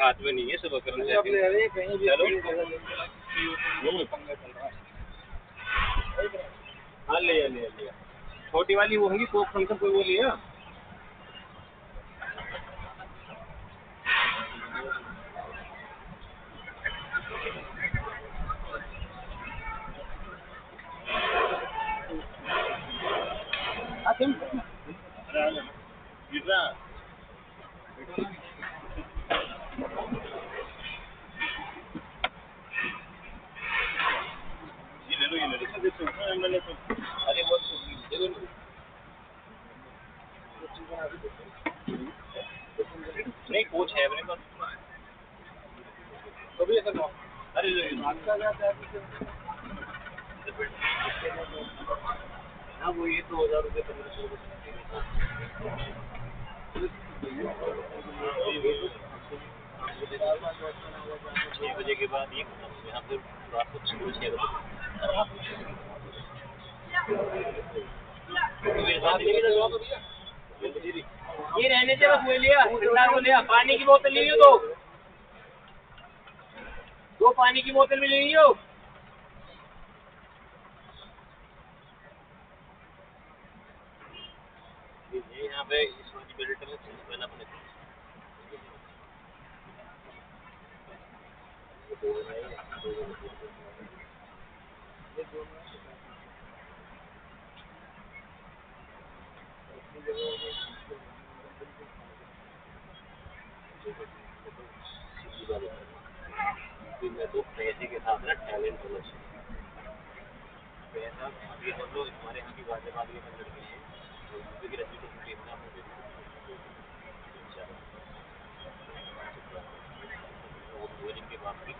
हाथ में नहीं है, सब करना चाहते हैं। हाँ ले छोटी वाली वो होगी कोक थम्स अप कोई वो लिया। अरे वो नहीं कोच है अपने पास। अरे हाँ वो ये 2000 रुपये 1500 6 बजे के बाद ये खत्म यहाँ पे रात को 6 बजे ये रहने से बस वो लिया ठंडा को लिया। पानी की बोतल ले लियो दो पानी की बोतल भी ले लियो। यहाँ पे इस वाली बेल्ट में पहना अपने मैं तो पैसे के साथ ना टैलेंट होना चाहिए। पैसा अभी हम लोग हमारे यहाँ की बातें बात ये कर लड़के हैं क्योंकि रस्सी को टेपना मुझे वो बोलिंग के बाद भी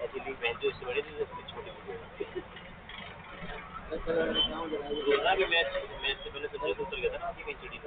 एक्चुअली मैं जो इससे बड़ी थी छोटी मैच से पहले सबसे उतर गया था ना आपकी कहीं चिड़ी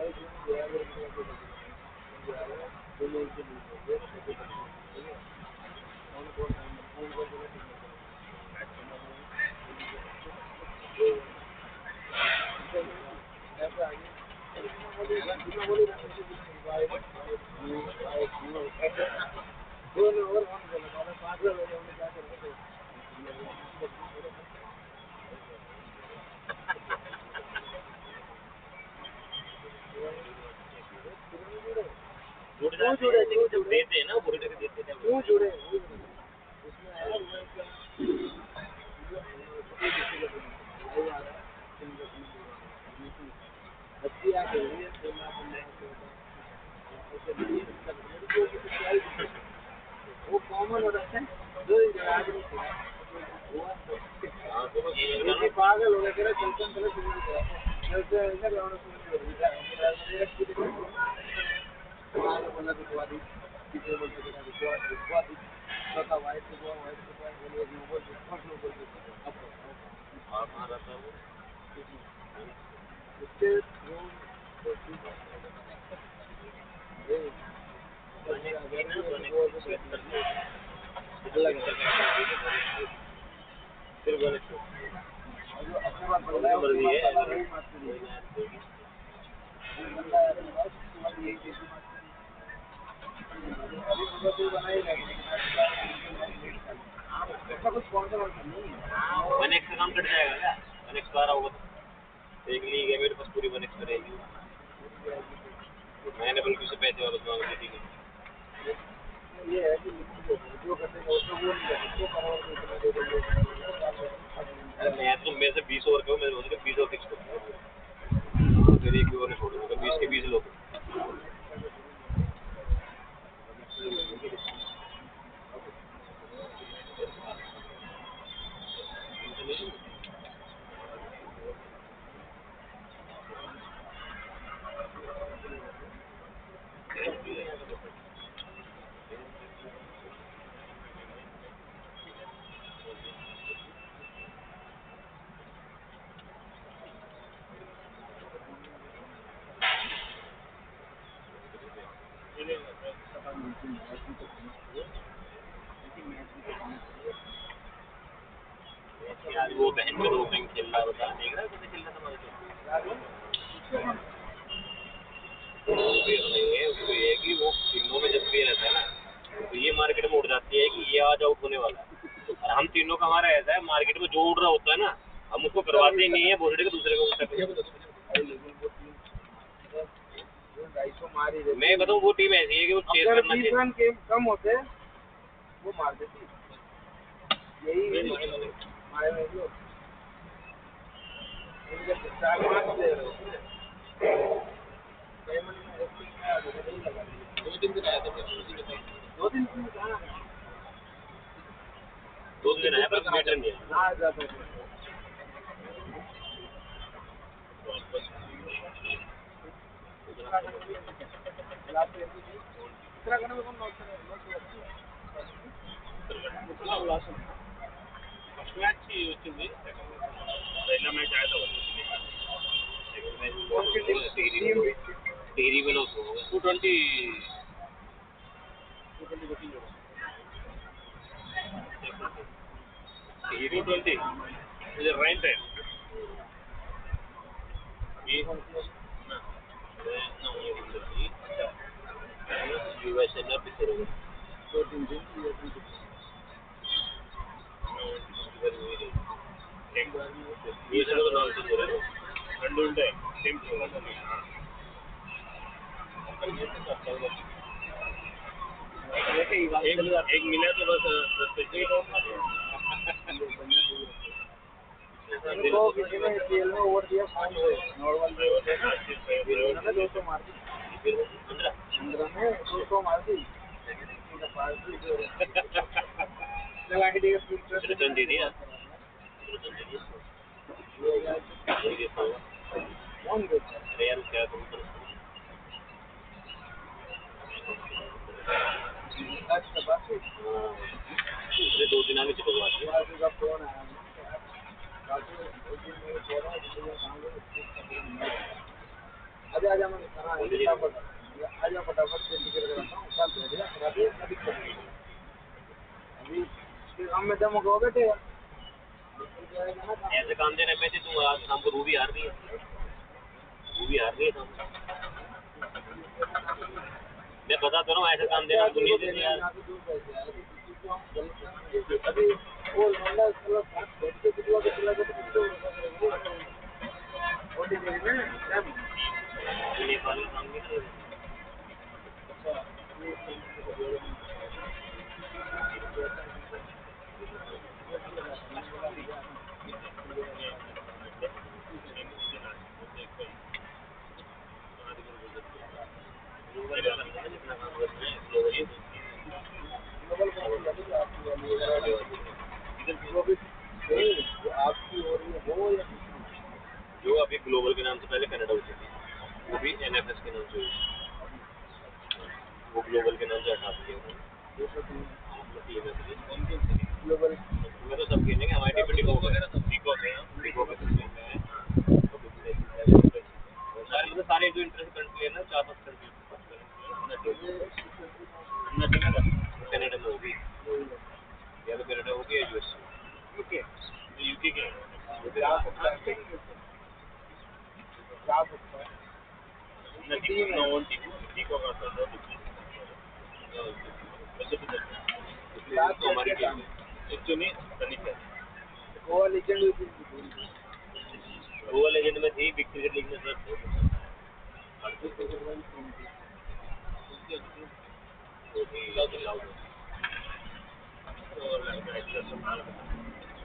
देते हैं ना वो देते हैं वो जुड़े वो कॉमन होता है जो पागल हो गया तेरा चलते वन एक्स का काम कट जाएगा क्या? वन एक्स 12 होगा एक लीग है मेरे पास पूरी वन एक्स रहेगी। मैंने बल्कि उसे पैसे वापस मांग दी थी। ये है कि जो करने मैं तो मेरे से 20 ओवर का मेरे उसके 20 ओवर फिक्स कर फिर एक ओवर छोड़ दूंगा 20 के 20 लोग यार वो बहन में ओपनिंग खेल रहा होता देख रहा है कैसे खेल रहा था हमारे उसको ये है कि वो तीनों में जब भी रहता है ना तो ये मार्केट में उड़ जाती है कि ये आज आउट होने वाला है और हम तीनों का हमारा ऐसा है मार्केट में जो उड़ रहा होता है ना हम उसको करवाते ही नहीं है बोलते कि दूसरे को मैं बताऊँ वो टीम ऐसी है कि वो चेस करना चाहिए कम होते वो मार देती यही दो दिन आया पर मीटर नहीं टेरी में लो 220 is a right time. US and up is एक मिला तो बस किसी ने खेल में ओवर दिया 5 नॉर्मल 200 मार दी 15 में 200 मार दी रिटर्न दे दिया अरे यार क्या करूँ अरे 2 दिन आगे चलो का फोन आया आजा मैं आजा फटाफट से टिकट कराता हूँ कल भेज दिया करा दिया अभी हम में दम हो बैठे ऐसे काम देने में तुम आज शाम को रूबी हार रही है मैं बता तो रहा हूँ ऐसे काम देना नहीं देते यार अभी वो होंडा चलो बैठ के कितना कितना नेपाल में काम नहीं आपकी हो रही है वो या जो अभी ग्लोबल के नाम से पहले कनाडा होती थी वो भी NFS के नाम से हुई वो ग्लोबल के नाम से हटा दिए ग्लोबल मैं तो सब खेलेंगे हमारे टीम डिको वगैरह सब डिको है सारे जो इंटरेस्ट कंट्री है ना 4-5 कंट्री कनाडा में होगी या तो कनाडा होगी या US यूके के हमारी टीम गोवा लेजेंड में थी बिग क्रिकेट लीग में सर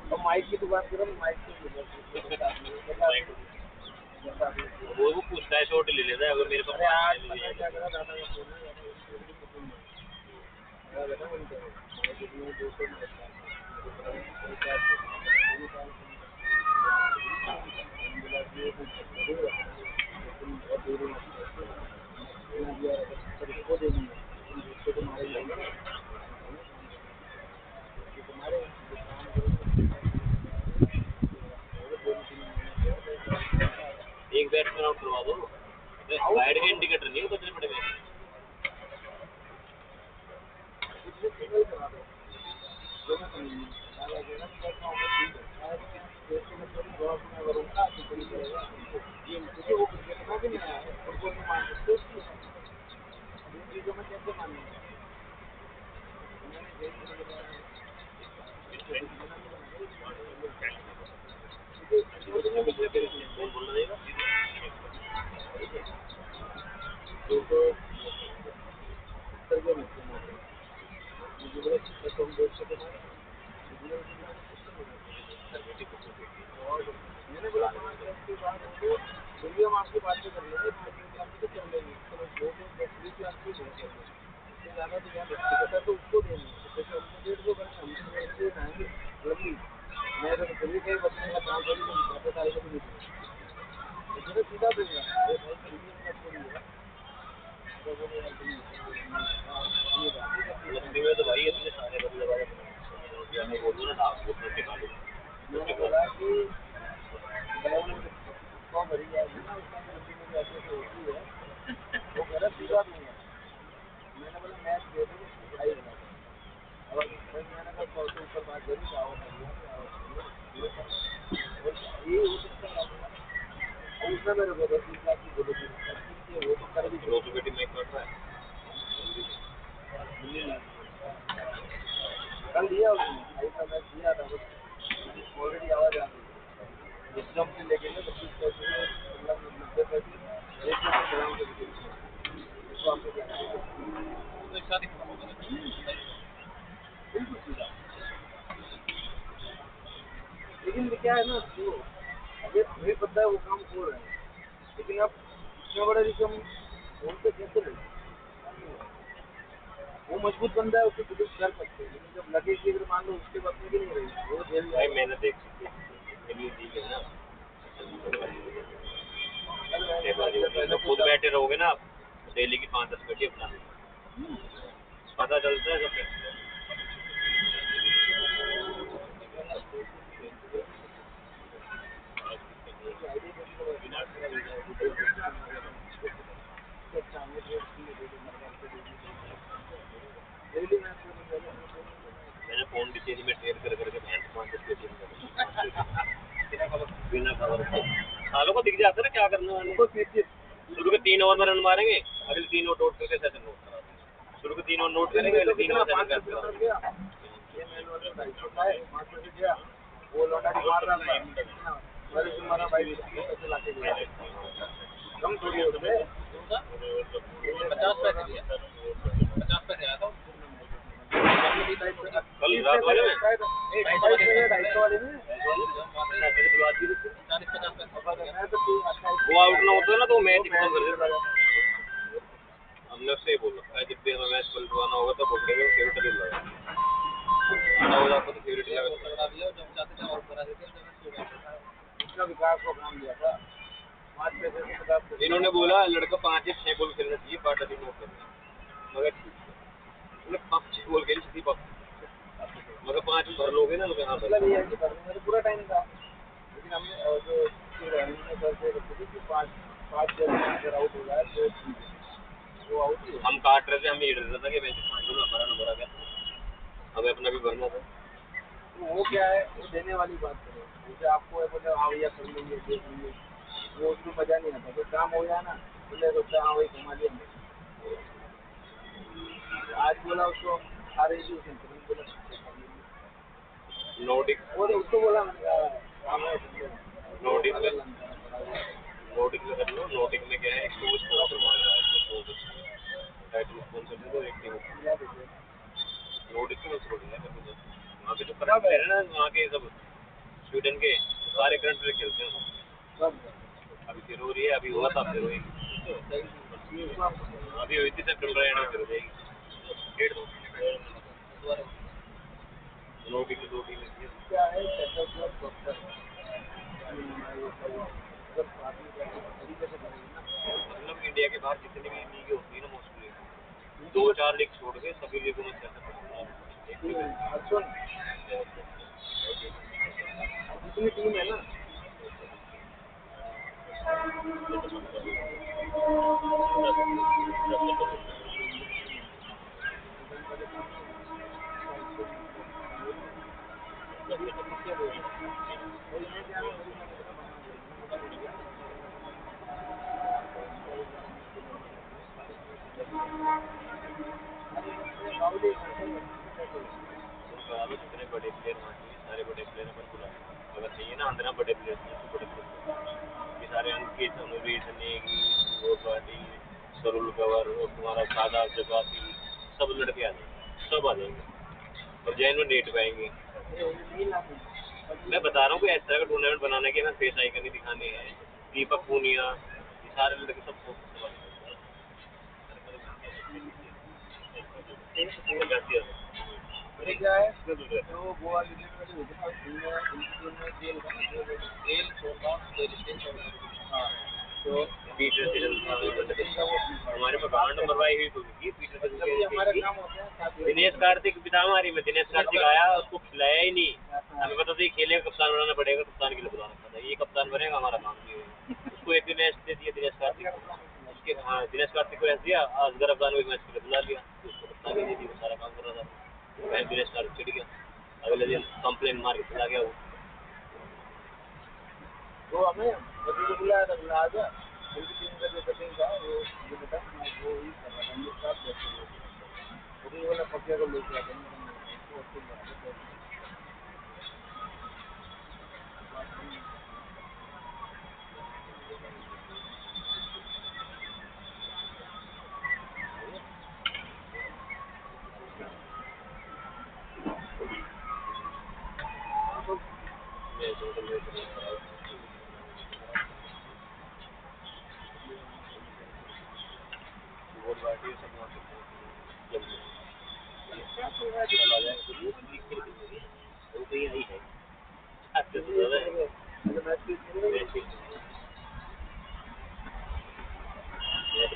और माइक की तो बात करो माइक वो पूछता है शॉट ले लेता है अगर मेरे पास एक बैट्समैन आउट करवा दो वाइड का इंडिकेटर नहीं होता क्रिकेट में कौन बोल रहा है मैंने बोला 5 लाख के बाद चलिए हम आपकी बात कर लेंगे 5 लाख तो कर लेंगे चलो 2-20 लाख की बहुत है इससे ज़्यादा तो यहाँ व्यक्तिगत है तो उसको देंगे जैसे हमको 1.5 करेंगे हम ऐसे खाएंगे लगी मैं तो कभी कहीं बचने का काम करी तो पैसे सारे को नहीं दूँगा तो सीधा दूँगा ये बहुत प्रीमियम का थोड़ी है तो बोले यार में तो भाई इतने सारे बदले मैं बोलूँ ना आप बोलने के मालूम मैंने बोला कि कौन भरी जाएगी ना उसका में ऐसे ऐसे होती है वो गलत सीधा दूँगा मैंने बोला मैच दे दो भाई और मैंने कहा 100 से ऊपर बात करी चावल ये हो सकता है उसने मेरे को 10 लाख की बोली थी वो तो कर भी रोटी में कर रहा है कल दिया उसने भाई का मैच दिया था बस ऑलरेडी आवाज़ आ गई विक्रम से लेके ना 25 पैसे 90 पैसे एक ग्राम के इसको आपको क्या बिल्कुल सीधा लेकिन क्या है ना जो अभी तुम्हें पता है वो काम हो रहा है लेकिन अब इतना बड़ा रिकम उनसे कैसे ले वो मजबूत बंदा है उसको पुलिस कर सकते हैं लेकिन जब लगे कि अगर मान लो उसके बाद में भी नहीं रही वो जेल भाई मैंने देख ठीक है ना खुद बैठे रहोगे ना आप डेली की 5-10 पेटी अपना पता चलता है सब मैंने फोन भी तेजी में ट्रेड कर करके 5-10 पेटी बिना खबर सालों को दिख जाता है ना क्या करने वाले शुरू के 3 ओवर में रन मारेंगे अगले 3 ओवर नोट करके सेशन नोट करा शुरू के 3 ओवर नोट करेंगे अगले 3 ओवर वो लौटा के मार रहा था मेरे तुम्हारा भाई पैसे लाके गया कम थोड़ी होते 50 पैसे दिया 50 पैसे आया था कल रात वाले में 250 वाले में वो आउट ना होता है ना तो मैच खत्म कर देता हमने उससे ही बोला है जब भी हमें मैच पलटवाना होगा तो बोल देंगे फेवरेट भी लगा हो जाता तो फेवरेट लगा उसका विकास को काम दिया था 5 पैसे से 50 पैसे इन्होंने बोला लड़का 5 या 6 बॉल खेलना चाहिए पार्ट अभी नोट करना मगर उन्हें 5 बॉल खेली सीधी पक मगर 5 भर लोगे ना तो यहाँ मतलब ये है कि भरने में पूरा टाइम था लेकिन हमने जो हमने करके रखी थी कि 5 अगर आउट हो जाए तो वो आउट ही हम काट रहे थे हम ये डर रहा था कि मैच 5 बॉल हमारा ना भरा गया हमें अपना भी भरना था तो वो क्या है वो देने वाली बात करो जैसे आपको है बोले हाँ भैया कर लेंगे देख लेंगे वो उसमें मजा नहीं आता तो काम हो जाए ना बोले सोचता हाँ वही कमा लिया आज बोला उसको आ रही थी उसने तुरंत बोला नोटिक वो तो उसको बोला नोटिक में कर लो नोटिक में क्या है एक तो स्पॉन्सर मांग रहा है टाइटल स्पॉन्सर दे दो एक टीम नोटिक में छोड़ दिया वहाँ पे जो खराब है ना वहाँ के सब स्वीडन के सारे करंट प्लेयर खेलते हैं अभी जरूरी है अभी हुआ था जरूरी अभी हुई थी सेप्टेम्बर एंड में कर जाएगी 1.5 नोटिक में 2 टीम क्या है मतलब इंडिया के बाहर जितनी भी लीग होती है ना मोस्टली 2-4 लीग छोड़ के सभी लीगों में सेटअप जितनी टीम है ना करा लो, जितने बड़े प्लेयर वहाँ चाहिए सारे बड़े प्लेयर अपन बुला लो, अगर चाहिए ना अंदर बड़े प्लेयर चाहिए तो बड़े प्लेयर ये सारे अंकित अनुरीत नेगी गोपाटी सरुल गवर और तुम्हारा सादा जगाती सब लड़के आ जाएंगे, सब आ जाएंगे और जैन में डेट पाएंगे। मैं बता रहा हूँ कि इस तरह का टूर्नामेंट बनाने के ना फेस आइकन ही दिखाने हैं, दीपक पूनिया ये सारे लड़के सब अरे क्या है तो गोवा यूनियन में जो होता है उसमें जेल था ना जेल छोड़ना हाँ तो हमारे में गांड मरवाई हुई तो हमारे काम होते हैं दिनेश कार्तिक पिता हमारी में दिनेश कार्तिक आया उसको खिलाया ही नहीं, हमें पता था खेले कप्तान बनाना पड़ेगा, कप्तान के लिए बुला रखा था, ये कप्तान बनेगा हमारा काम ये उसको एक मैच दे दिया दिनेश कार्तिक उसके, हाँ दिनेश कार्तिक को ऐसे दिया, असगर अफगान को एक मैच के लिए बुला लिया, उसको कप्तान दे दी, सारा काम कर रहा था, वह दिनेश कार्तिक चिढ़ गया, अगले दिन कंप्लेन मार के चला गया वो हमें बच्चे को बुलाया था, बुला आ गया उनकी टीम का जो कटिंग था वो मुझे बता वो ही कर रहा था हम लोग साथ बैठे हुए थे वो वाला पकिया को लेके आ गया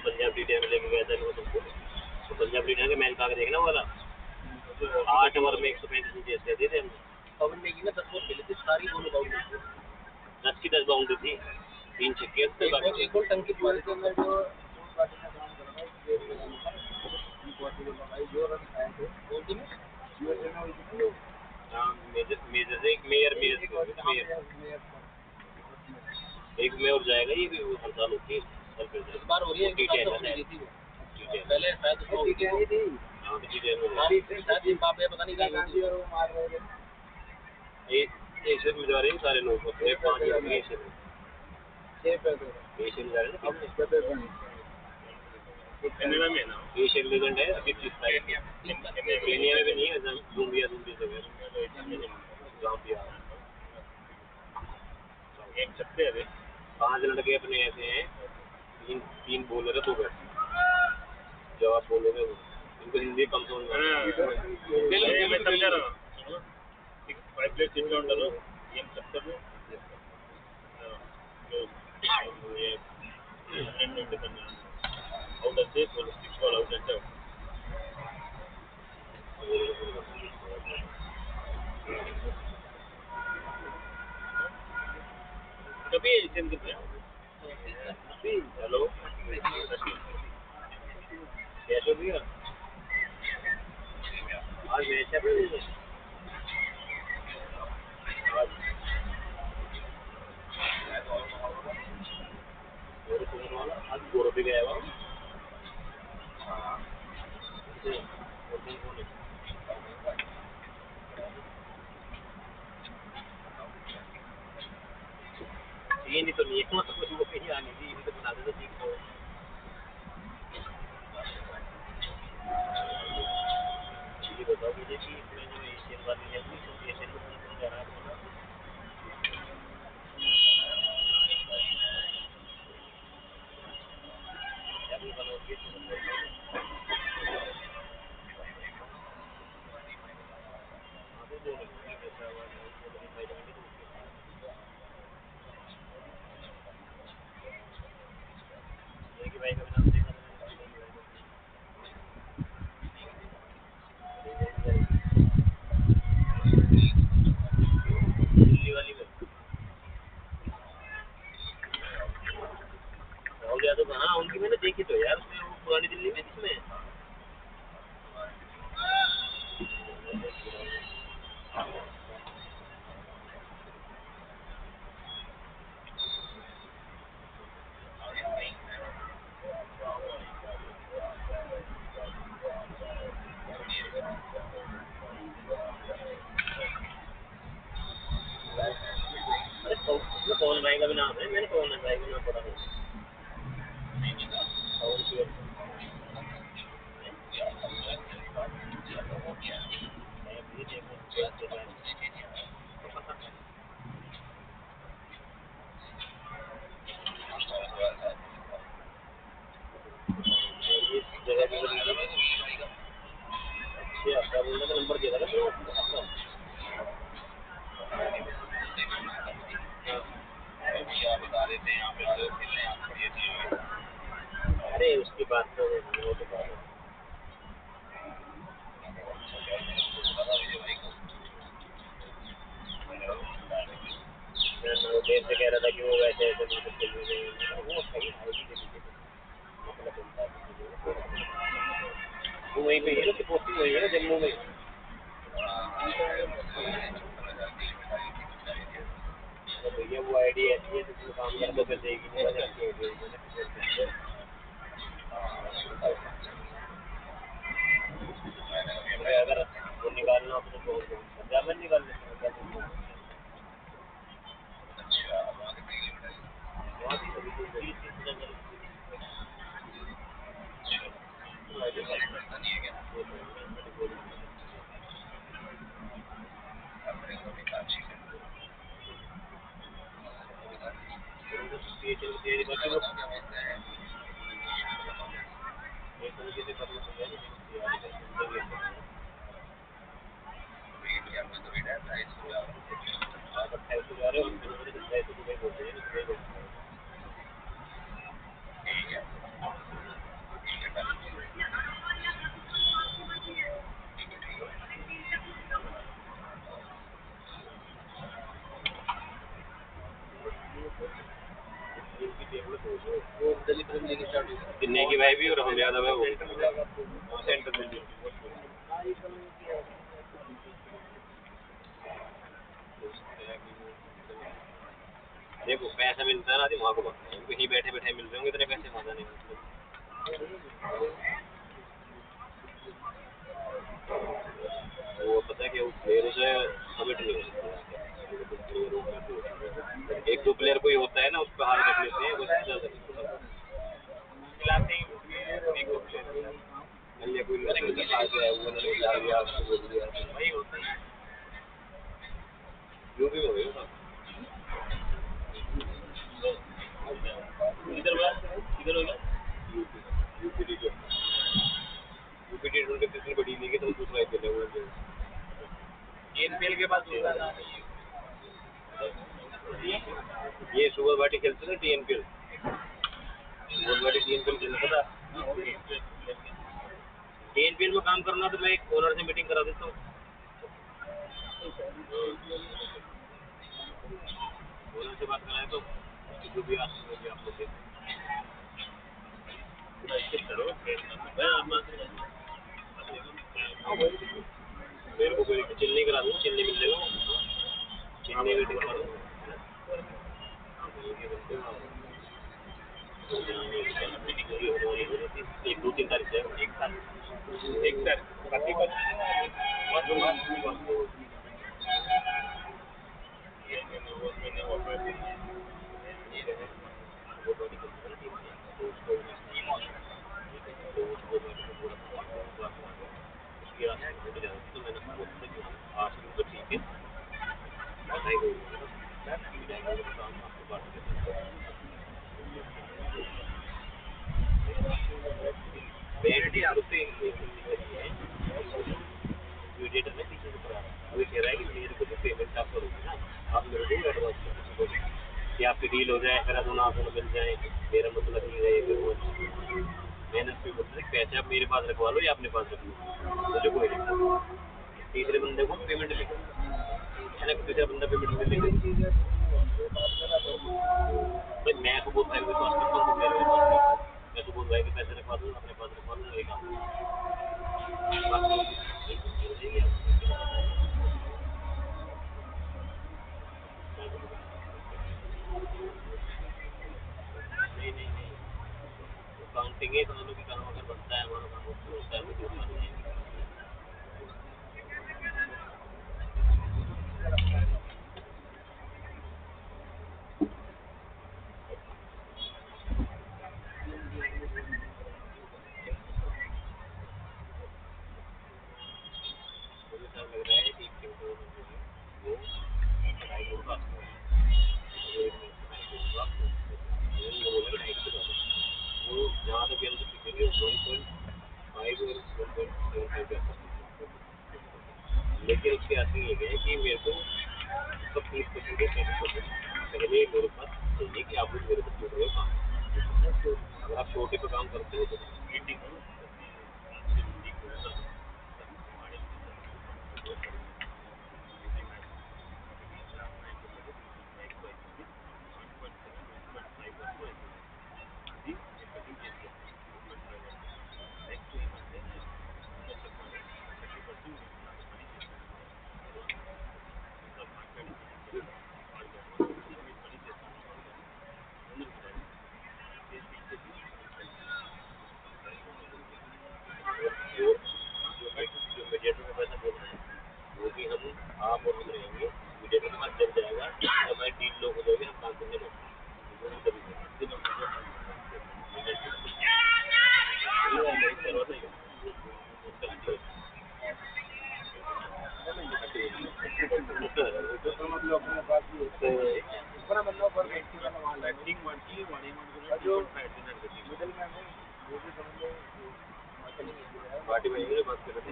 पंजाब टी में लेके गया था तो पंजाब टी के मैच भाग देखना वाला 8 ओवर में 135 जैसे थे हमने पवन नेगी ने 10 ओवर खेले थे सारी दोनों बाउंड्री 10 की 10 बाउंड्री थी 3 छक्के थे एक और टंकी वाले के अंदर जो पार्टी का काम कर रहा है जो रन आए थे वो दिन यूएसए में हुई थी हां मेजर एक मेयर एक में और जाएगा ये भी हर साल होती है इस बार हो रही है पहले शायद उसको नहीं थी हां तो टी में शायद जिम्बाब्वे पता नहीं क्या थी और वो मार रहे थे एशियन में जा रहे हैं सारे लोग अपने 5 एशियन में 6 पैसे एशियन जा रहे हैं अब पैसे कनाडा में ना एशियन लीजेंड है अभी 30 तारीख केनिया में भी नहीं है ज़ाम्बिया से ज़ाम्बिया एक सकते हैं 5 लड़के अपने ऐसे हैं तीन बॉलर है 2 बैट्समैन जवाब बोलोगे वो इनको हिंदी कम समझ में मैं समझा रहा हूँ 5 प्लेयर चिट डाउन करो ये सकते हो ये आउट ऑफ दिस और 6 बॉल आउट एंड कभी एशियन कितने हेलो कैसे हो गया आज मैच है आज गोरो भी गया हुआ ये नहीं तो नहीं है मतलब कुछ वो कहीं आने दी तो बना दे तो ठीक हो ये बताओ मुझे कि इसमें जो एशियन वाली है तो एशियन में कौन जा रहा है क्या भी बनाओगे भाई का नाम देखा पवन भाई का भी नाम है, मैंने पवन भाई का नाम पढ़ा है। पवन की इस जगह की अच्छा क्या बोलने का नंबर दिया था क्या? अरे उसकी बात तो वो तो बात वो देर से कह रहा था कि वो वैसे ऐसे मतलब चल रहे वो सही आएगी मतलब वो वहीं पे है ना, पोस्टिंग वही है ना जम्मू में। भैया वो आईडी ऐसी है जिसमें काम कर दो फिर देगी नहीं अगर वो निकालना हो तो पंजाब निकाल लेते दिल्ली की भाई भी और हम यादव है वो सेंटर दिल्ली। देखो पैसा मिलता है ना वहाँ को कहीं बैठे बैठे मिल रहे होंगे इतने पैसे मजा नहीं मिलते। वो पता है कि वो प्लेयर से कमिट नहीं हो सकता। एक दो प्लेयर कोई होता है ना उस पर हार रख लेते हैं वही होता है जो भी हो इधर हो गया यूपी टी20 कितनी बड़ी लीग है तो दूसरा आईपीएल है वो एनपीएल के बाद ये सुबह भाटी खेलते थे टीएनपीएल सुबह भाटी टीएनपीएल खेलता था। टीएनपीएल में काम करना तो मैं एक ओनर से मीटिंग करा देता हूँ। ओनर से बात कराए तो जो भी आप लोग मेरे को कोई चिल्ली करा दूँ चिल्ली मिल जाएगा चिल्ली मीटिंग करा दूँ एक दो तीन तारीख से एक तारीख बाकी कि आपकी डील हो जाए फिर दोनों आप मिल जाए मेरा मतलब नहीं रहेगा मैंने उसको बोलता पैसे आप मेरे पास रखवा लो या अपने पास रख लो मुझे कोई नहीं तीसरे बंदे को पेमेंट लेगा तीसरा बंदा पेमेंट ले लेगा भाई मैं तो बहुत भाई के पास करता हूँ मैं तो बहुत भाई के पैसे रखवा दूँ अपने पास रखवा दूँ वही काम नहीं काउंटिंग है दोनों की काम अगर बनता है हमारा काम होता है तो लोग अपने पास भी अपना बंदा पर व्यक्ति का वहाँ लाइटिंग बढ़ती है जो मिडिल मैन है वो भी समझ लो पार्टी में ये बात कर रहे थे।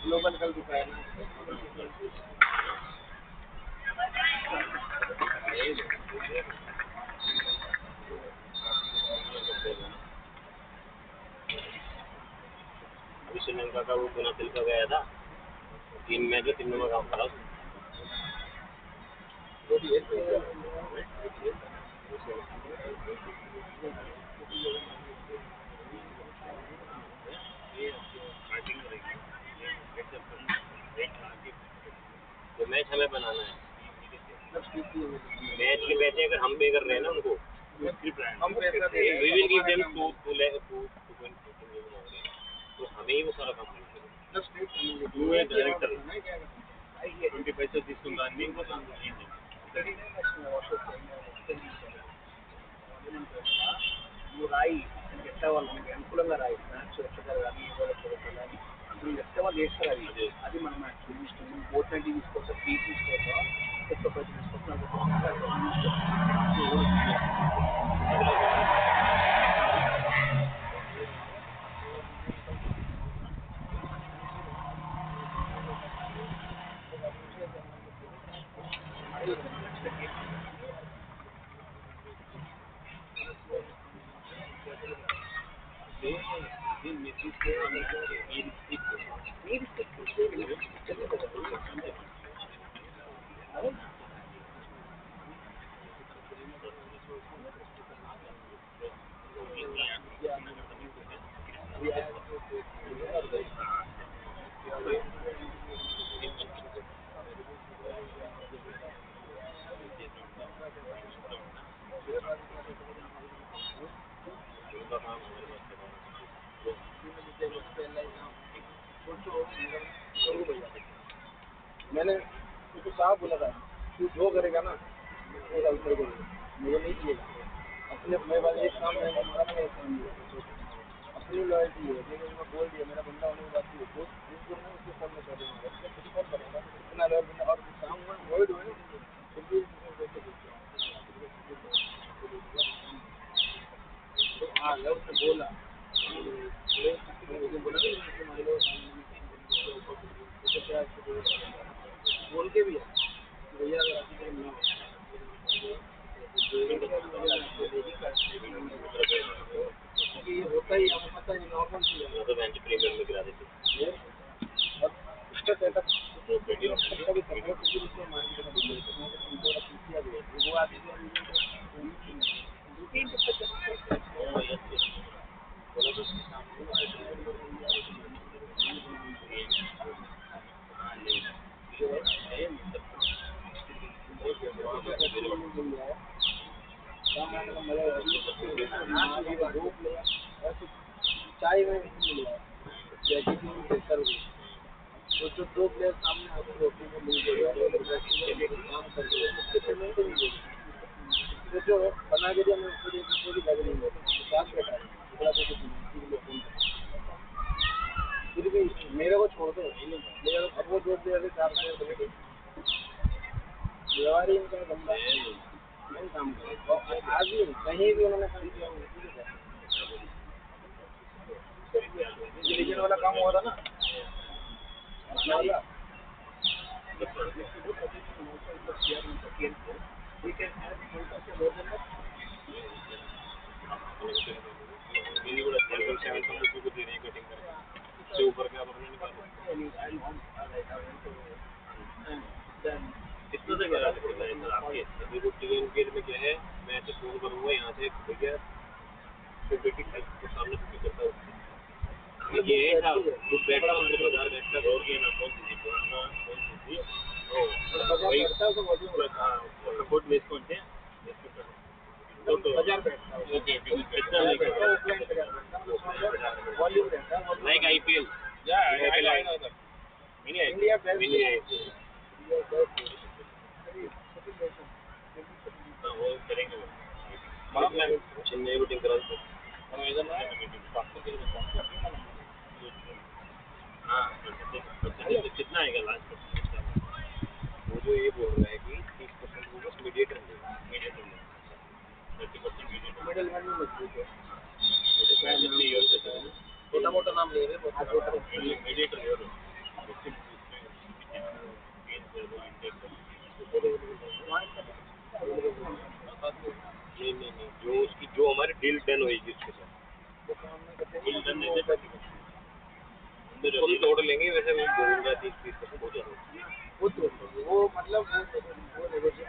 ग्लोबल कल दिखाया ना अभी श्रीलंका का वो पुना तिल का गया था 3 मैच 3 नंबर काम करा तो मैच हमें बनाना है। मैच के पैसे अगर हम पे कर रहे हैं ना उनको हम पैसा दे we will give them 2.2 तो हमें ही वो सारा काम करना है। डायरेक्टर 20 पैसे తీసుకుంటాను మీకు రాయి ఎట్లా వాళ్ళు మనకి అనుకూలంగా రాయి మ్యాథ్స్ వచ్చేసారు కానీ ఇప్పుడు ఎట్లా వాళ్ళు వేస్తారు అది మన మ్యాథ్స్ బోట్ నైన్టీ తీసుకోవచ్చా 3 తీసుకోవచ్చా కొత్త పైసలు తీసుకోవచ్చు मैंने उसको साफ बोला था तू जो करेगा ना वो गलत करेगा मुझे नहीं चाहिए अपने मैं वाले एक काम मैंने हमारा मैं अपनी लॉयल्टी है लेकिन मैं बोल दिया मेरा बंदा होने की बात है तो उसको मैं उसके सामने कर दूँगा कुछ कौन करेगा इतना लॉयल बंदा और काम वर्ड हुए क्योंकि हाँ लव से बोला बोल के भी भैया ये होता ही हमें पता नहीं नॉर्मल चीज़ है तो बेंच प्रीमियर में गिरा देते उसका सेटअप उसका भी सपोर्ट उसको मार्केट में वो आदमी चाय में तो जो 2 प्लेयर सामने आते रोटी को मिल काम कर तो जो बना के दिया मैं उसको भी लग नहीं साथ बैठा फिर भी मेरे को छोड़ दो मेरे अब वो 2 प्लेयर 4 प्लेयर बने व्यवहार इनका गंदा नहीं काम कर आज भी कहीं भी उन्होंने काम किया डिवीजन वाला काम हुआ था ना We can add 1% more than that. मेरी बोला 7 तो को दे रही कटिंग करके इससे ऊपर का आप अपने निकालो कितना से करा सकते हैं सर आपके अभी वो ट्रेन गेट में क्या है मैं ऐसे फोन करूंगा यहाँ से भैया सिक्योरिटी के सामने से करता हूँ ये है साहब वो बैठा उनके बाजार बैठता और ये ना कौन सी वही सपोर्ट बेस कौन से बाजार बैठता है ओके कितना लाइक आईपीएल या इंडिया मिनी वो करेंगे चेन्नई वोटिंग करा दो हम इधर ना हाँ कितना आएगा लास्ट वो जो ये बोल रहा है कि 30% वो बस मीडिएटर लेगा 30% मिडिल मैन में मजबूत है छोटा मोटा नाम ले रहे मीडिएटर ले रहे नहीं जो उसकी जो हमारी डील डन होगी उसके साथ डील डन नहीं हम तोड़ लेंगे वैसे वो बोलूँगा 30% हो जाएगा वो मतलब वो नेगोशिएट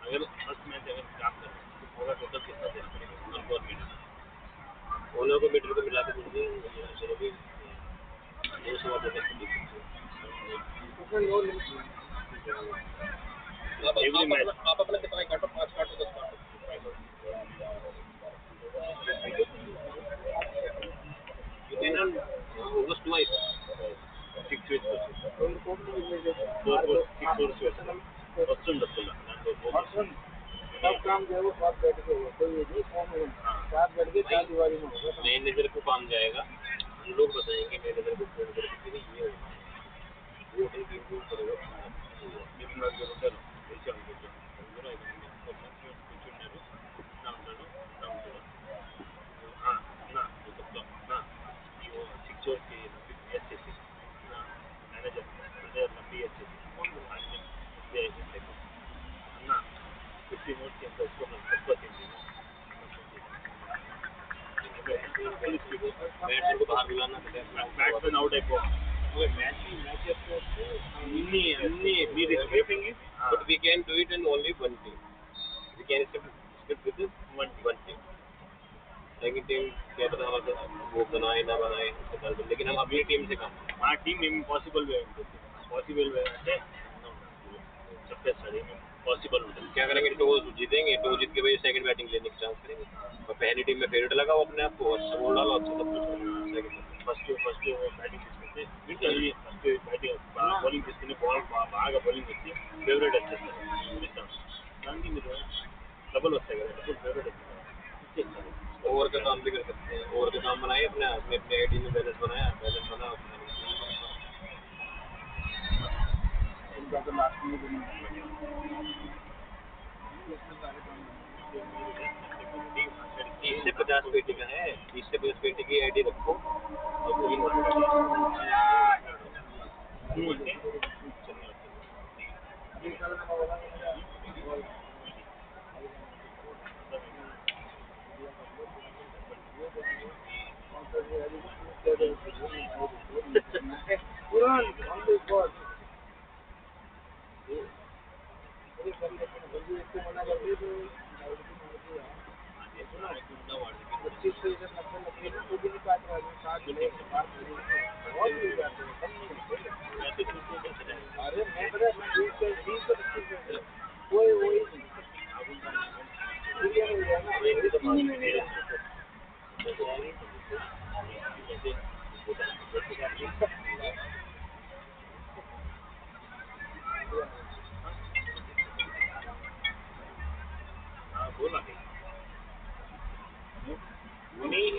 अगर फर्स्ट मैच अगर काम कर तो पूरा टोटल कितना देना पड़ेगा ओनर को मीटर को मिला के मुझे चलो भी 200 एवरी मैच आप अपना कितना काटो 5 काटो 10 काटो almost twice 6 weeks सब काम जो है वो साथ बैठ के होगा कोई नहीं फॉर्म है साथ बैठ के 4 दीवारी में होगा मैनेजर को काम जाएगा हम लोग बताएंगे मैनेजर को फोन करके ये होगा वो होटल की इम्प्रूव करेगा कितना जरूर ऐसे हम करते हैं हाँ ना वो तो ना वो सिक्योर के एसएससी ना मैनेजर ना पीएचसी ना 50 नोट के अंदर उसको ना 50% मैच को बाहर बुलाना बैट्समैन आउट है वो match we escaping it but we can do it in only one team we can skip with this one team लेकिन टीम क्या पता हमारे वो बनाए ना बनाए उसके बाद लेकिन हम अपनी टीम से काम हमारा team impossible way possible way सबसे सारी पॉसिबल क्या करेंगे टॉस जीतेंगे टॉस जीत के भाई सेकंड बैटिंग लेने की चांस करेंगे और पहली टीम में फेवरेट लगाओ अपने आप को और सब डालो अच्छा सब कुछ फर्स्ट बैटिंग बॉलिंग जिसने बॉल బాగా బౌలింగ్ వచ్చి ఫేవరెట్ వచ్చేస్తారు దానికి మీరు डबल వస్తాయి కదా डबल फेवरेट వచ్చేస్తారు ओवर का काम भी कर सकते हैं ओवर का काम बनाए अपने आईडी में बैलेंस बनाया बैलेंस बना इनका तो लास्ट में भी 30 से 50 पेटी का है 30 से 50 पेटी की आईडी रखो और अरे मैं बता वही बोला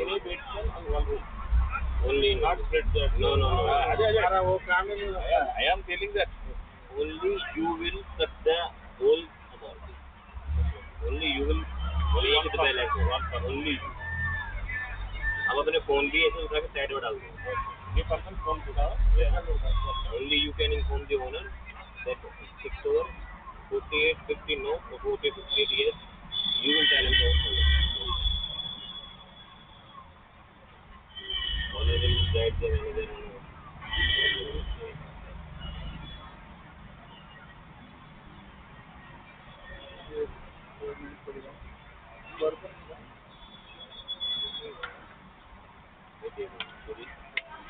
any batsman on one rule only not spread that no वो काम ही नहीं होता I am telling that only you will cut the whole amount only you will make the balance only you हम अपने फोन भी ऐसे उठा के साइड में डाल देंगे। ये पर्सन फोन उठा only you can inform the owner that 6 over 48 50 no or 48 58 yes you will tell him the owner will guide the manager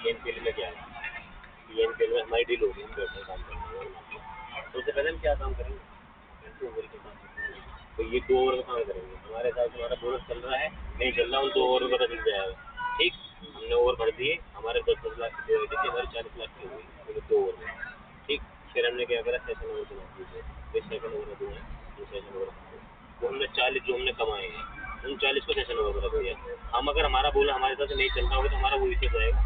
पीएनपीएल में क्या है पीएनपीएल में हमारी डील होगी हम बैठे काम करेंगे तो उससे पहले हम क्या काम करेंगे 2 ओवर का काम तो ये 2 ओवर का काम करेंगे हमारे साथ हमारा बोनस चल रहा है नहीं चल रहा उन 2 ओवर में पता चल जाएगा ठीक हमने ओवर भर दिए हमारे 10-10 लाख की दो थी हमारी 40 लाख की हो गई 2 ओवर में ठीक फिर हमने क्या करा सेशन ओवर बना दीजिए फिर सेशन ओवर दूँ है वो सेशन ओवर वो हमने 40 जो हमने कमाए हैं उन 40 को सेशन ओवर रख दिया हम अगर हमारा बोला हमारे साथ नहीं चल रहा होगा तो हमारा वो इसे जाएगा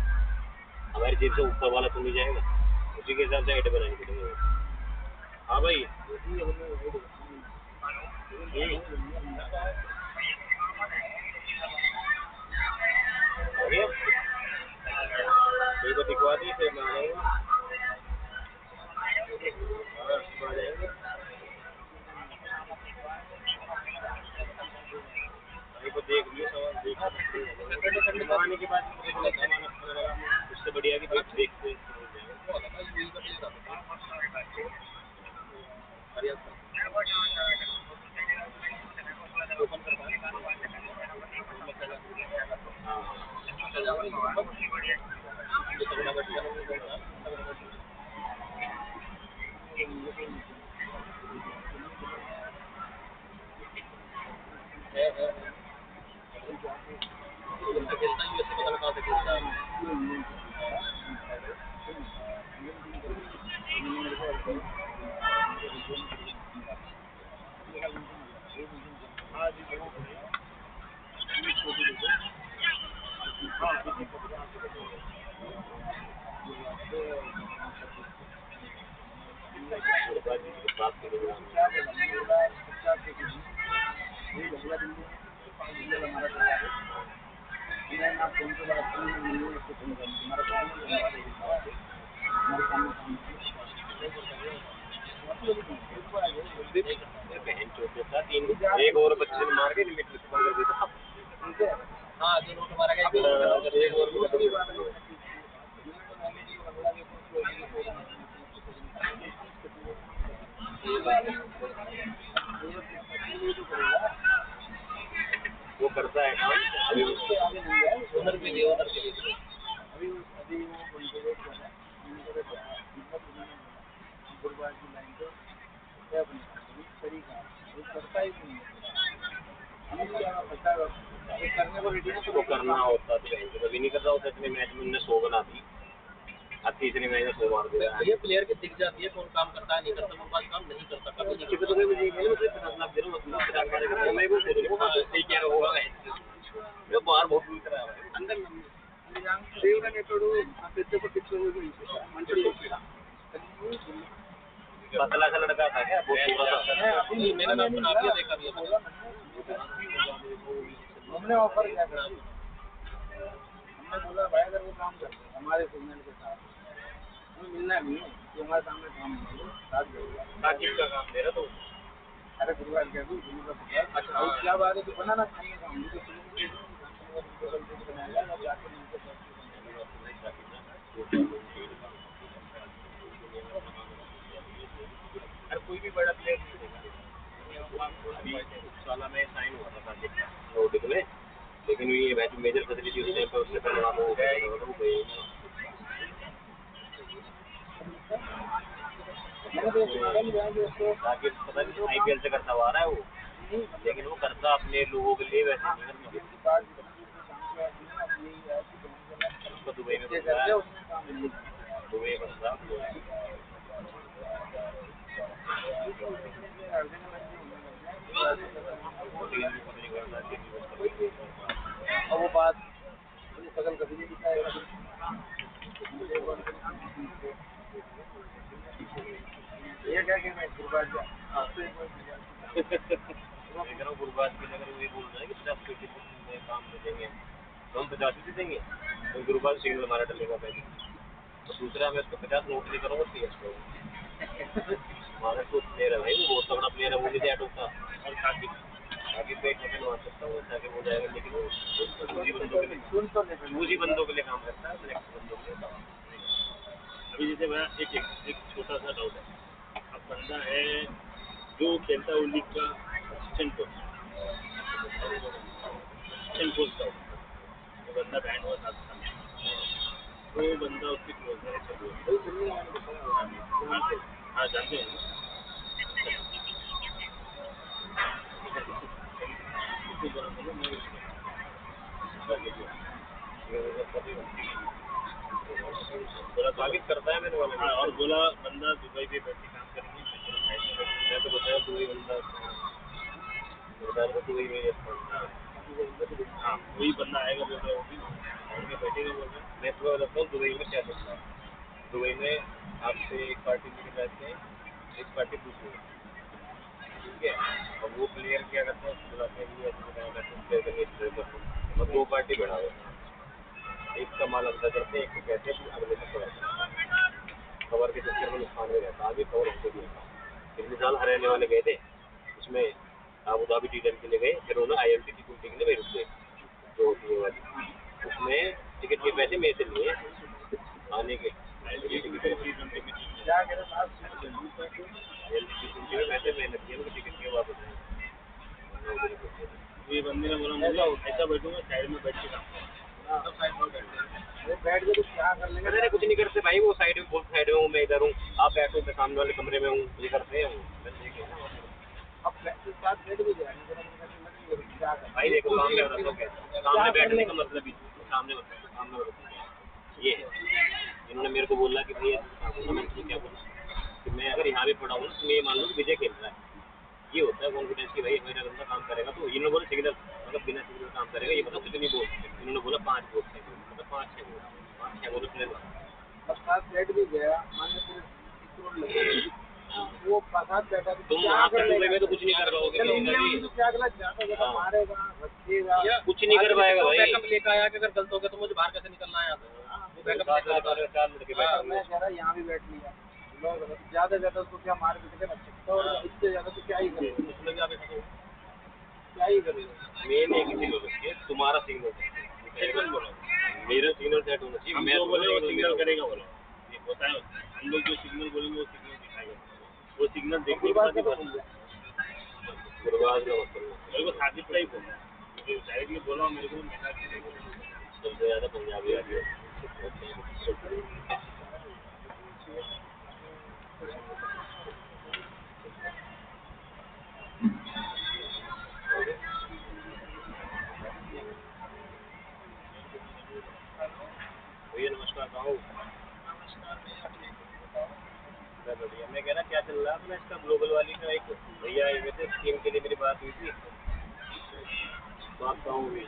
हमारी जेब से ऊपर वाला तो नहीं जाएगा उसी के हिसाब से आइडिया बनानी पड़ेगी हाँ भाई तो दिखवा दी फिर मैं को देख लिया आने के बाद उससे बढ़िया की देखते एक और बच्चे ने मार के लिमिट कर देता हाँ जो नोट हमारा एक और वो करता है काम अभी उसके आगे नहीं है ओनर के लिए अभी वो गुरुवार की लाइन पे क्या तरीका वो करता ही नहीं करने को रेडी तो करना होता तो कभी नहीं कर रहा होता इतने मैच में उन्होंने 100 बना दी अब तीसरे मैच में 100 मार दिया ये प्लेयर की दिख जाती है कौन काम करता है नहीं करता वो बात काम नहीं करता कभी नहीं करता तो मैं 50 लाख दे रहा हूँ मैं वो सही कह रहा हूँ मैं बाहर बहुत दूर करा अंदर దేవుడు అనేటోడు ఆ పెద్ద పట్టించు మంచి पतला सा लड़का था क्या बहुत पूरा था मैंने नाम बना दिया देखा भी हमने ऑफर किया था हमने बोला भाई अगर वो काम करते हमारे सिग्नल के साथ हमें मिलना नहीं है कि हमारे सामने काम करो साथ बाकी का काम दे रहा तो अरे गुरुवार क्या तू अच्छा क्या बात है तो बनाना सामने काम मुझे बनाया जाके कोई भी बड़ा प्लेयर साला में साइन हुआ था प्रोजेक्ट में लेकिन ये मेजर फैसिलिटी उस टाइम पर उससे पहले वहाँ हो गया वो गए ताकि पता नहीं IPL से करता हुआ रहा है वो लेकिन वो करता अपने लोगों के लिए वैसे नहीं करता उसको दुबई में बंदा और वो बात सकल कभी नहीं दिखाएगा ये क्या कहना है गुरबाज गुरबाज के अगर वही बोल रहा है कि 50 में काम दे देंगे तो हम 50 दे देंगे, तो उनके ऊपर सिग्नल हमारा डलेगा पहले, और दूसरा मैं उसको 50 नोट नहीं करूँगा, हमारा तो प्लेयर है भाई, वो बहुत तगड़ा प्लेयर है, वो नहीं ऐड होता। और आगे पे एक मतलब आ सकता हूँ ताकि हो जाएगा, लेकिन वो दूसरी बंदों के लिए काम करता है, नेक्स्ट बंदों के लिए काम। अभी जैसे मैं एक छोटा सा डाउट है, अब बंदा है जो खेलता है लीग का असिस्टेंट कोच का, वो बंदा बैंड हुआ 7 साल, वो बंदा उसकी क्लोज है, हाँ जानते हैं बोला ताकि करता है मैंने वाला। हाँ, और बोला बंदा दुबई पे बैठ के काम करेंगे, मैं तो बताया दुबई बंदा, बताया दुबई में, हाँ वही बंदा आएगा बोल रहा है, वो भी बैठेगा बोल रहा है। मैं तुम्हें बताता हूँ दुबई में क्या चलता है। दुबई में आपसे एक पार्टी लेके जाते हैं, एक पार्टी दूसरी, ठीक है, और वो प्लेयर क्या करते हैं, उसको बुलाते हैं, ये ऐसे बताया करते हैं, प्लेयर करने इस तरह करते हैं, और 2 पार्टी बढ़ा हुआ, एक का माल अंदर करते हैं, एक को कहते हैं अगले से कवर, कवर के चक्कर में नुकसान में रहता है, आगे कवर होते भी रहता है। पिछले साल हरियाणा वाले गए थे, उसमें अबू धाबी टी10 के लिए गए, फिर उन्होंने IMT T20 के लिए रुक गए, जो होती है वाली, उसमें टिकट के पैसे मेरे से लिए आने के, क्या कह रहे पैसे मेहनत किए, उनके टिकट के वापस आए। ये बंदे ने बोला मुझे ऐसा बैठूंगा साइड में बैठ के काम बैठ के तो क्या कर लेंगे, मैंने कुछ नहीं करते भाई, वो साइड में, बहुत साइड में हूँ, मैं इधर हूँ, आप बैठो, मैं सामने वाले कमरे में हूँ, ये करते हैं अब साथ बैठ भी जाए क्या कर भाई। देखो सामने बताता हूँ कैसे, सामने बैठने का मतलब ही सामने ये है, इन्होंने मेरे को बोला कि भैया मैं तुम्हें क्या बोला कि मैं अगर यहाँ भी पढ़ा हूँ तो मैं मान लो कि विजय खेल रहा है, ये होता है कॉन्फिडेंस की भाई मेरा बंदा काम करेगा, तो इन्होंने बोला सिग्नल, मतलब बिना सिग्नल काम करेगा, ये बताओ कितनी बोल, इन्होंने बोला 5 बोल, मतलब 5-6 बोल प्लेयर, अब साथ बैठ भी गया, माने वो साथ बैठा तुम वहाँ पर दुबई में तो कुछ नहीं कर पाओगे, क्या अगला जाता मारेगा, रखेगा, कुछ नहीं कर पाएगा भाई। बैकअप लेकर आया कि अगर गलत हो गया तो मुझे बाहर कैसे निकलना है, बैकअप मैं कह रहा यहाँ भी बैठ लिया, ज्यादा ज्यादा उसको क्या मार के सकता है, और इससे ज्यादा तो क्या ही करेगा, क्या ही करेगा। मेन एक ही सिग्नल है, तुम्हारा सिग्नल बोलो, मेरा सिग्नल सेट होना चाहिए, मैं बोले वो सिग्नल करेगा, बोलो ये होता है, हम लोग जो सिग्नल बोलेंगे वो सिग्नल दिखाएगा, वो सिग्नल देखने के बाद ही मेरे को साजिद का ही बोला, डायरेक्टली बोला मेरे को, सबसे ज्यादा पंजाबी आ रही है। भैया नमस्कार, कहाँ हो? बढ़िया, मैं कह रहा क्या चल रहा है अपना इसका ग्लोबल वाली का, एक भैया आए हुए थे स्कीम के लिए, मेरी बात हुई थी, तो आप कहाँ होंगे?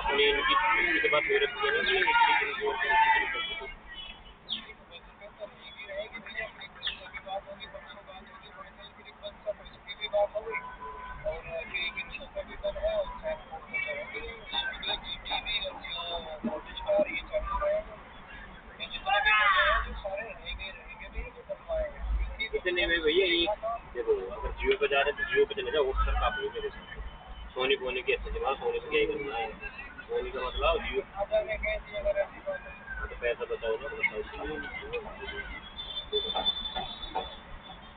अपनी इनकी बात मेरे को इतने में भैया ये देखो, अगर जियो पे जा रहे हैं तो जियो पे चले जाओ, ऑप्शन काफी है मेरे से, सोनी पोनी के ऐसे जमा, सोनी से क्या ही करना है, सोनी का मतलब जियो, तो पैसा बचाओ ना, बताओ,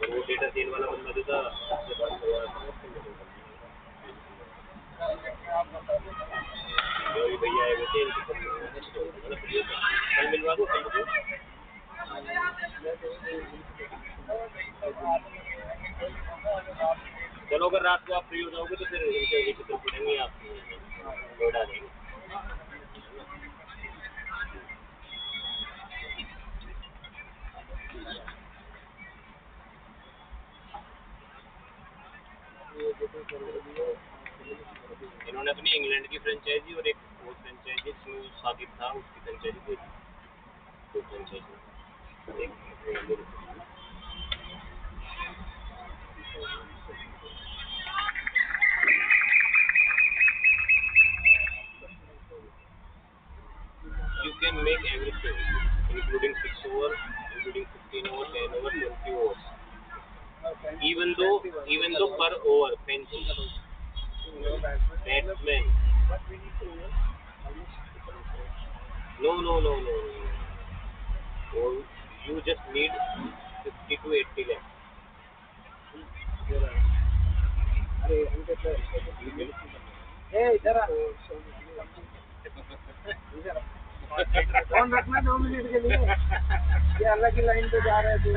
और वो डेटा सेल वाला बंदा जो था उससे बात करवाया था, जो भी भैया आए हुए थे इनको कल मिलवा दो, कल आप फ्री हो जाओगे तो फिर इनके चित्र पड़ेंगे आपकी नोएडा देंगे। इन्होंने अपनी इंग्लैंड की फ्रेंचाइजी और एक और फ्रेंचाइजी जो साकिब था उसकी फ्रेंचाइजी दे दी, दो franchise. You can make everything, including 6 over, including 15 over, 10 over, 20 overs. Even though per over fancy. Batsman. No. Or you just need 50 to 80 lakhs. कौन रखना 2 मिनट के लिए? ये अलग ही लाइन पे जा रहे थे।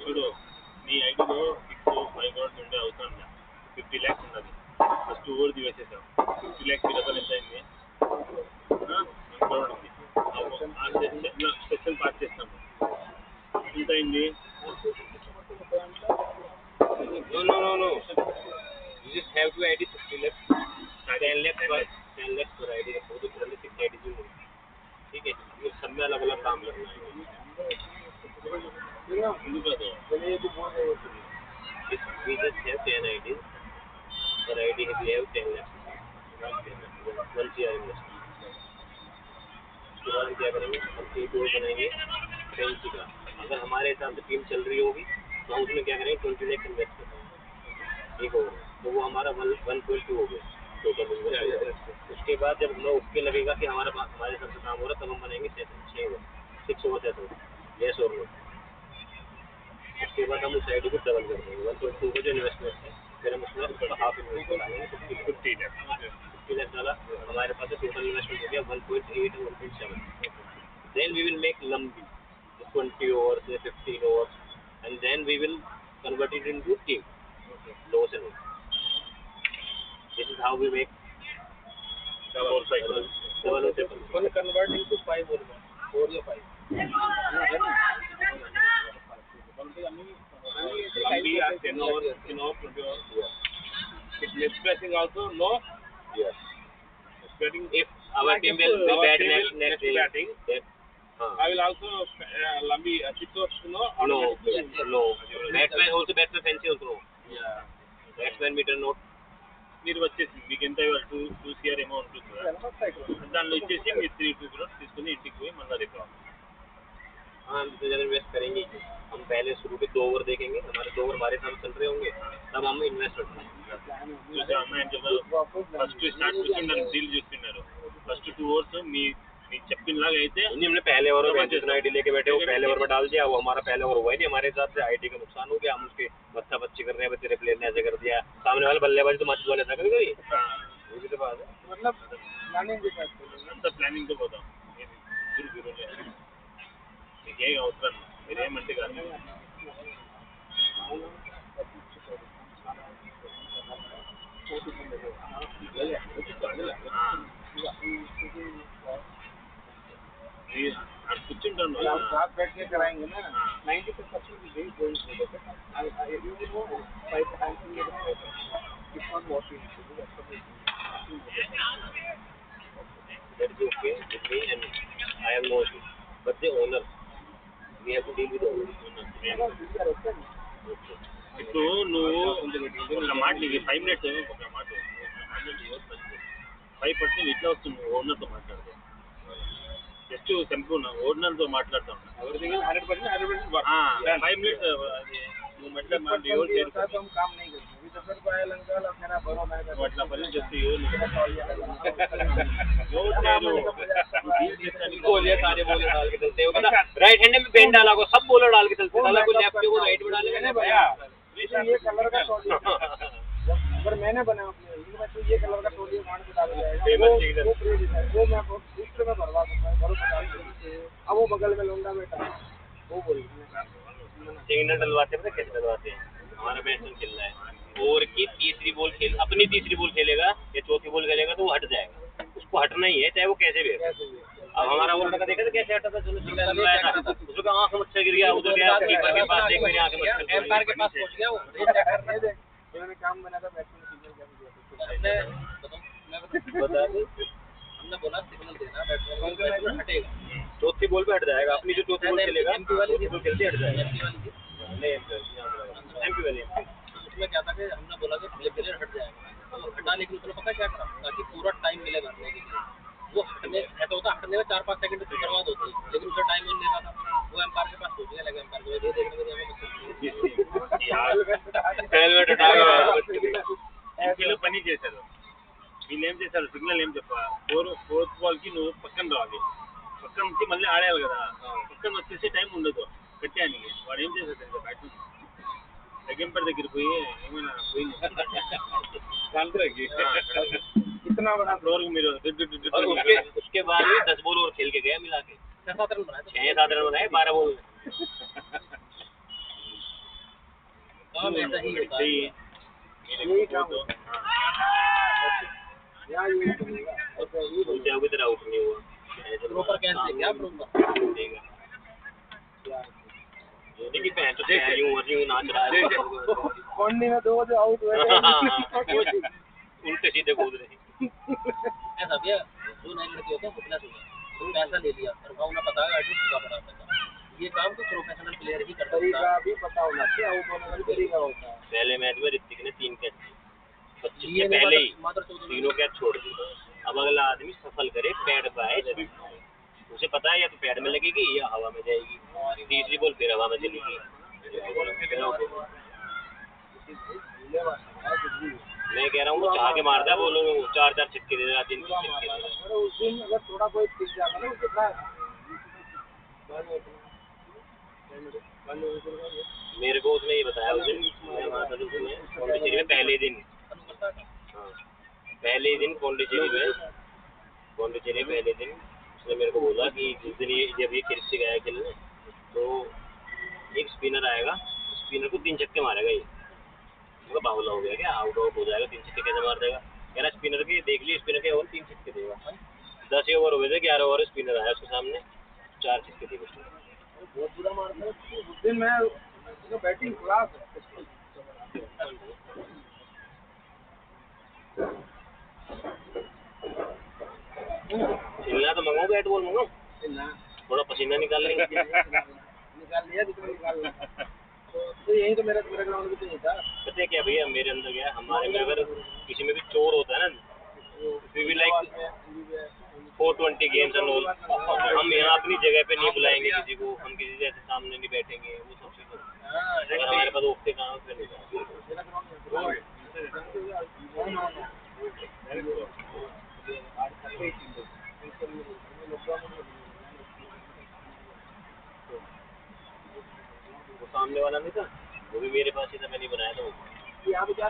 చూడు నీ ఐడిలో 6 5 crores ఉండే అవసరం లేదు. 50 lakhs ఉన్నది ఫస్ట్ ఓవర్ వేసేసాం. 50 lakhs డబల్ ఎంత అయింది? 1 crore ఉంది. సెషన్ పాస్ చేస్తాము ఎంత అయింది? No. You just have to ID 60 lakhs, 10 lakhs per ID रखो तो फिर 6 ID भी होगी। ठीक है, ये सब में अलग अलग काम करना है। ఎందుకు కాదు We just have 10 IDs, per ID we have 10 lakhs, 1 CR investment। उसके बाद क्या करेंगे, हम एक और बनाएंगे फैंसी का। अगर हमारे हिसाब से टीम चल रही होगी तो हम उसमें क्या करेंगे 20 लाख इन्वेस्ट करेंगे एक ओवर, तो वो हमारा 1.2 हो गया टोटल इन्वेस्ट। उसके बाद जब हमें ओके लगेगा कि हमारे हिसाब से काम हो रहा है तब हम बनाएंगे 6 ओवर 6 ओवर 7 ओवर, यस और नो। उसके बाद हम उस आईडी को डबल कर देंगे 1.2 को जो इन्वेस्टमेंट है, फिर हम उसमें हाफ इन्वेस्टमेंट डालेंगे 50 लाख डाला, हमारे पास टोटल इन्वेस्टमेंट हो गया 1.8 और 1.7। देन वी विल मेक लंबी 20 overs, 15 overs, and then we will convert it into team, lows and highs. This is how we make double cycle. When convert into 5 or 4 or 5. Lambi are 10 overs, 15 overs, 20 overs. Yeah. Next batting also no. Yes. Next batting If our team will bat next day, batting. then I will also Lambi 6 overs no. No. Batsman also fancy also no. Yeah. Batsman meter note. మీరు వచ్చేసి మీకు ఎంత 2 CR amount ఉంటుంది కదా దానిలో ఇచ్చేసి మీరు 3 crores తీసుకుని ఇంటికి పోయి మళ్ళీ రేపు हम तो जब इन्वेस्ट करेंगे हम पहले शुरू के 2 ओवर देखेंगे, हमारे 2 ओवर हमारे साथ चल रहे होंगे तब हम इन्वेस्ट करते हैं। చూసా అమ్మాయి చెప్పారు ఫస్ట్ స్టార్ట్ చూస్తున్నారు డీల్ చూస్తున్నారు ఫస్ట్ 2 overs మీ చెప్పినలాగా అయితే हमने पहले ओवर में जितना आईडी लेके बैठे वो पहले ओवर में डाल दिया, वो हमारा पहले ओवर हुआ ही नहीं हमारे हिसाब से, आईडी का नुकसान हो गया, हम उसके बच्चा बच्ची कर रहे हैं तेरे प्लेयर ने ऐसे कर दिया, सामने वाले बल्लेबाज तो मत वाले था कभी ये भी तो बात है। मतलब प्लानिंग के साथ అంత ప్లానింగ్ తో పోతాం మీకు ఏం అవసరం మీరేమంటే కానీ కూర్చుంటాను आप साथ बैठ के कराएंगे ना 95% is very going to the you know 5 times it's not what you should do, That is okay with me and I have no issue, but the owner we have to deal with the owner. ఇప్పుడు నువ్వు ఒక మాట నీకు 5 minutes ఒక మాట 5% ఇట్లా వస్తుంది ఓనర్తో మాట్లాడితే జస్ట్ సింపుల్ ఓనర్తో మాట్లాడుతా ఉన్నా 100% 5 minutes అది నువ్వు మధ్య हम काम नहीं करते सफर पाया लंका ला मेरा भरो मैं वाटल्यापर्यंत जास्त येऊ नको. बोले सारे बोले डाल के चलते हो ना, राइट हैंड में पेन डाला को सब बोले डाल के चलते हो, साला कोई लेफ्ट को राइट में डालेगा ना भैया। ये कलर का तौलिया अगर मैंने बनाया अपने तो ये कलर का तौलिया काट के डाल दिया वो मैं लिस्ट में भरवा सकता हूँ, भरो 50। अब वो बगल में लौंडा बैठा वो बोल सिग्नल डलवाते हैं, कैसे डलवाते हैं, हमारा बैट्समैन खेल रहा है ओवर की तीसरी बॉल खेल, अपनी तीसरी बॉल खेलेगा या चौथी बॉल खेलेगा तो वो हट जाएगा, उसको हटना ही है चाहे वो कैसे भी हो। अब हमारा ओवर का देखा था कैसे हटा था, चलो सिग्नल डलवाया था, उसका आंख मच्छर गिर गया, उधर गया कीपर के पास, देख मेरी आंख मच्छर एम्पायर के पास पहुंच गया वो मैंने काम बना था बैट्समैन सिग्नल क्या बता दो। हमने बोला सिग्नल देना बैट्समैन हटेगा, चौथी बॉल पे हट जाएगा, अपनी जो चौथी बॉल खेलेगा एमपी वाली चौथी बॉल खेलते हट जाएगा। नहीं एमपी वाली उसमें क्या था कि हमने बोला कि प्लेयर हट जाएगा, तो हटा, लेकिन उसने पता क्या करा ताकि पूरा टाइम मिले करने के लिए, वो हटने ऐसा होता हटने में 4-5 सेकंड की बर्बाद होती है, लेकिन उसे टाइम नहीं लेना था, वो एम्पायर के पास पहुंच गया, लगा एम्पायर को ये देखने के लिए हेलमेट हटा के కిలో పని చేశారు, వీళ్ళు ఏం చేశారు సిగ్నల్ ఏం చెప్ప ఫోర్త్ బాల్ కి నువ్వు పక్కన రావాలి, పక్కన నుంచి మళ్ళీ ఆడేయాలి కదా, పక్కన వచ్చేసి టైం ఉండదు కట్టానికి, వాడు ఏం చేశాడు తెలుసా బ్యాట్స్మెన్ లెగెంపర్ దగ్గర పోయి ఏమైనా పోయింది इतना बड़ा ఫ్లోర్ మీరు और उसके बाद भी 10 बॉल और खेल के गया मिला के 6-7 रन बनाए 6-7 रन बनाए 12 बॉल काम ऐसा ही होता है, यही काम यहाँ ये चलेगा ऐसा ही उनसे अभी तरह आउट नहीं हुआ प्रॉपर कैसे क्या प्रॉपर देगा देखिए पहन तो यूं नाच रहा है कौंडी में 2 जो आउट हुए उल्टे सीधे कूद रहे ऐसा भैया जो नए लड़के होते हैं फिटनेस हो गया, पैसा ले लिया और गाँव में पता है एडजस्ट का पड़ा पैसा, ये काम तो प्रोफेशनल प्लेयर ही करता है, तरीका भी पता होना चाहिए, आउट होने का भी तरीका होता है। पहले मैच में ऋतिक ने 3 कैच 25 से पहले ही तीनों कैच छोड़ दिए, अब अगला आदमी सफल करे पैड पाए, उसे पता है या तो पैड में लगेगी या हवा में जाएगी, तीसरी बॉल फिर हवा में चलेगी। मैं कह रहा हूँ वो चाह के मारता है, बोलो 4-4 छिक्के दे रहा, 3 छिक्के दे रहा। उस दिन अगर थोड़ा कोई टिक जाता ना कितना मेरे को उसने ये बताया उस दिन मैं वहाँ था, तो उसने पौंडीचेरी में पहले दिन, हाँ पहले ही दिन पौंडीचेरी पहले दिन उसने मेरे को बोला कि जिस दिन ये जब ये क्रिकेट गया खेलने तो एक स्पिनर आएगा, स्पिनर को 3 छक्के मारेगा, ये मतलब बाहुला हो गया क्या, आउट हो जाएगा, 3 छक्के कैसे मार देगा, कह रहा स्पिनर के देख ली स्पिनर के और 3 छक्के देगा, 10 ओवर हो गए थे, 11 ओवर स्पिनर आया उसके सामने 4 छक्के दिए उसने, बहुत बुरा मारता है उस दिन मैं उसका बैटिंग क्लास है। खेलना तो मंगाओ, बैट बॉल मंगाओ, थोड़ा पसीना निकाल लेंगे निकाल लिया जितना निकालना, तो यही तो मेरा ग्राउंड भी तो नहीं था। पता है क्या भैया मेरे अंदर क्या है, हमारे में अगर किसी में भी चोर होता है ना, we will like 420 games and all, हम यहाँ अपनी जगह पे नहीं बुलाएंगे किसी को, हम किसी जैसे सामने नहीं बैठेंगे, वो सब चीज़ अगर हमारे पास ओके काम पे नहीं वो सामने वाला नहीं था, वो भी मेरे पास ही था, मैंने बनाया था वो। यहाँ पे क्या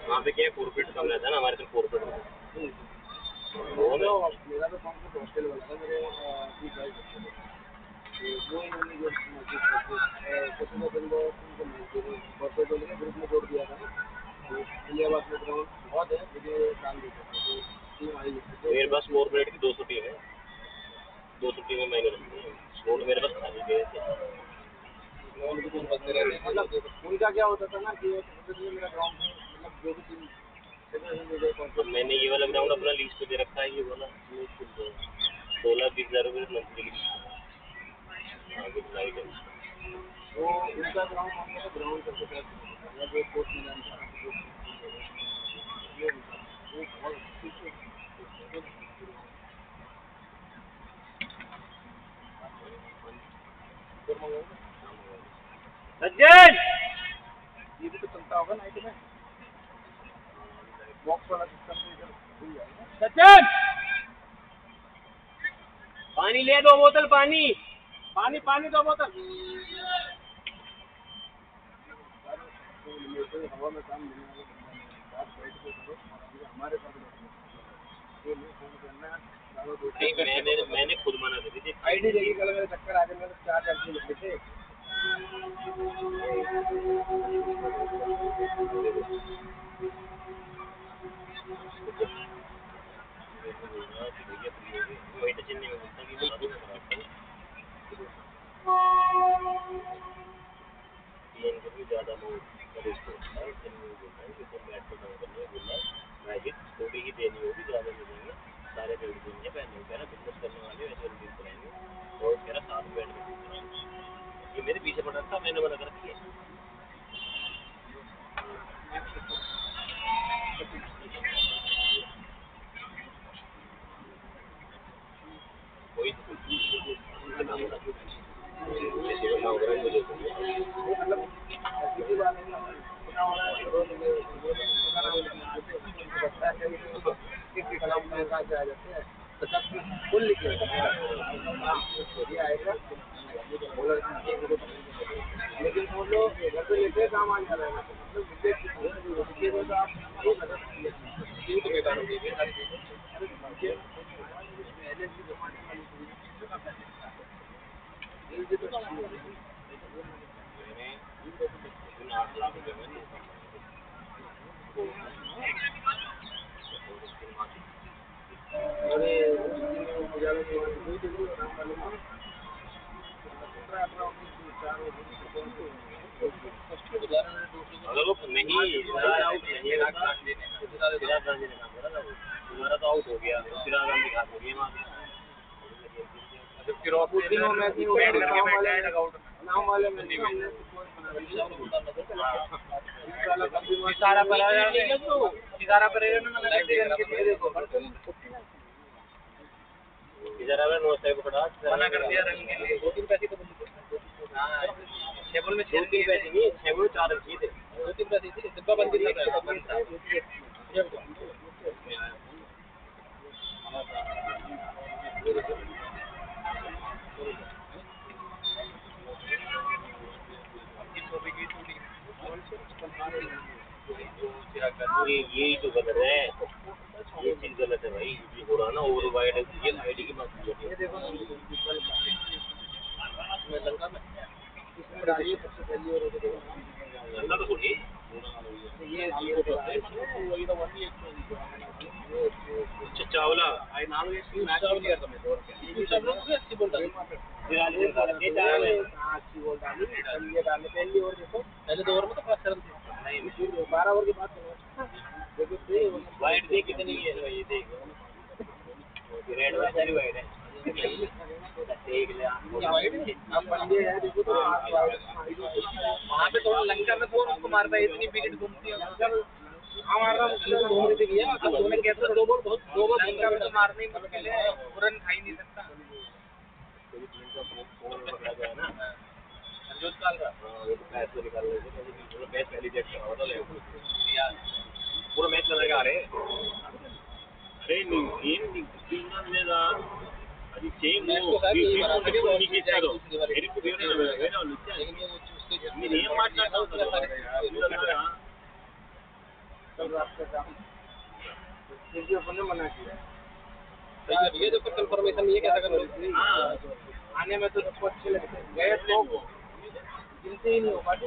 वहाँ पे क्या है, फोरफिट कम रहता है ना, हमारे तो फोरफिट मेरा तो हॉस्टल वाला था, मेरे वो इन्होंने जो ग्रुप में जोड़ दिया था ना, इलाहाबाद में ग्राउंड बहुत है, मुझे काम देते मेरे पास 4 मिनट की 200 टीम है, 200 टीमें मैंने रखी है, स्पोर्ट मेरे पास खाली गए थे, मतलब उनका क्या होता था ना कि मेरा ग्राउंड में मतलब जो भी टीम तो मैंने ये वाला ग्राउंड अपना लीज पे दे रखा है, ये वाला 16-20 हज़ार रुपये मंथली की वो उनका ग्राउंड हम लोग ग्राउंड करके पैर या जो कोच मैदान था ये उनका वो बहुत अच्छी से सज्जन ये भी तो चलता होगा नाइट में बॉक्स वाला सिस्टम तो इधर भूल जाएगा। सज्जन पानी ले, 2 बोतल पानी। पानी 2 बोतल हवा में काम देने वाले बात बैठ के करो हमारे साथ ये नहीं फोन करना मैंने खुद मना कर दी थी। आईडी देखी कल मेरे चक्कर आ गए मेरे 4 लड़के लिखे थे वही तो चिन्ह में बोलता कि भी ज़्यादा थोड़ी ही देनी होगी, ज़्यादा नहीं देंगे, सारे पेड़ देंगे पहले कह रहा बिजनेस करने वाले वैसे रिलीज कराएंगे और कह रहा 7 पेड़ ये मेरे पीछे पड़ रहा था, मैंने मना कर दिया। कोई लेकिन वो लोग घर पे लेके काम आ जा रहे हैं अगर वो नहीं आउट नहीं रखा सिराज गांधी ने काम करा था, वो तुम्हारा तो आउट हो गया, सिराज गांधी का हो गया नाम वाले में इधर अगर 9 को पड़ा मना कर दिया रंग के लिए 2-3 पैसे तो टेबल में 2-3 पैसे नहीं 6 में 4 रखी थे 2-3 पैसे थी डिब्बा बंद कर रहा था यही तो गलत है, ये चीज गलत है भाई, ये हो रहा ना ओवर वाइड ये आईडी की बात है। ये देखो मैं लंका में इसमें डालिए सबसे पहली और लंका तो थोड़ी ये वही तो 1 अच्छा चावला आई नाम ये मैच नहीं करता मैं और क्या सब लोग अच्छी बोल रहे हैं अच्छी बोल डाली ये डालने पहली और देखो पहले 2 ओवर में तो 5 रन थे नहीं 12 ओवर के बाद देखो वाइड देख कितनी है ये देख रेड वाली वाइड है देख ले आप बंदे हैं देखो तो वहाँ पे थोड़ा लंका में कौन उसको मारता है इतनी विकेट घूमती है हमारा मुश्किल धोनी से किया अब धोनी कहते हैं 2 बॉल लंका में तो मारना ही मुश्किल है रन खा ही नहीं सकता संजोत काल का मैच तो निकाल लेते मैच पहली डेट का होता है पूरा मैच लगा रहे अरे ఏం నిజంగా లేదా అది సేమ్ నేను ఏం మాట్లాడతావు मना किया ये जो कंफर्मेशन ये कैसा कर आने में तो सबको अच्छे लगते हैं गए लोग गिनते ही नहीं हो पाते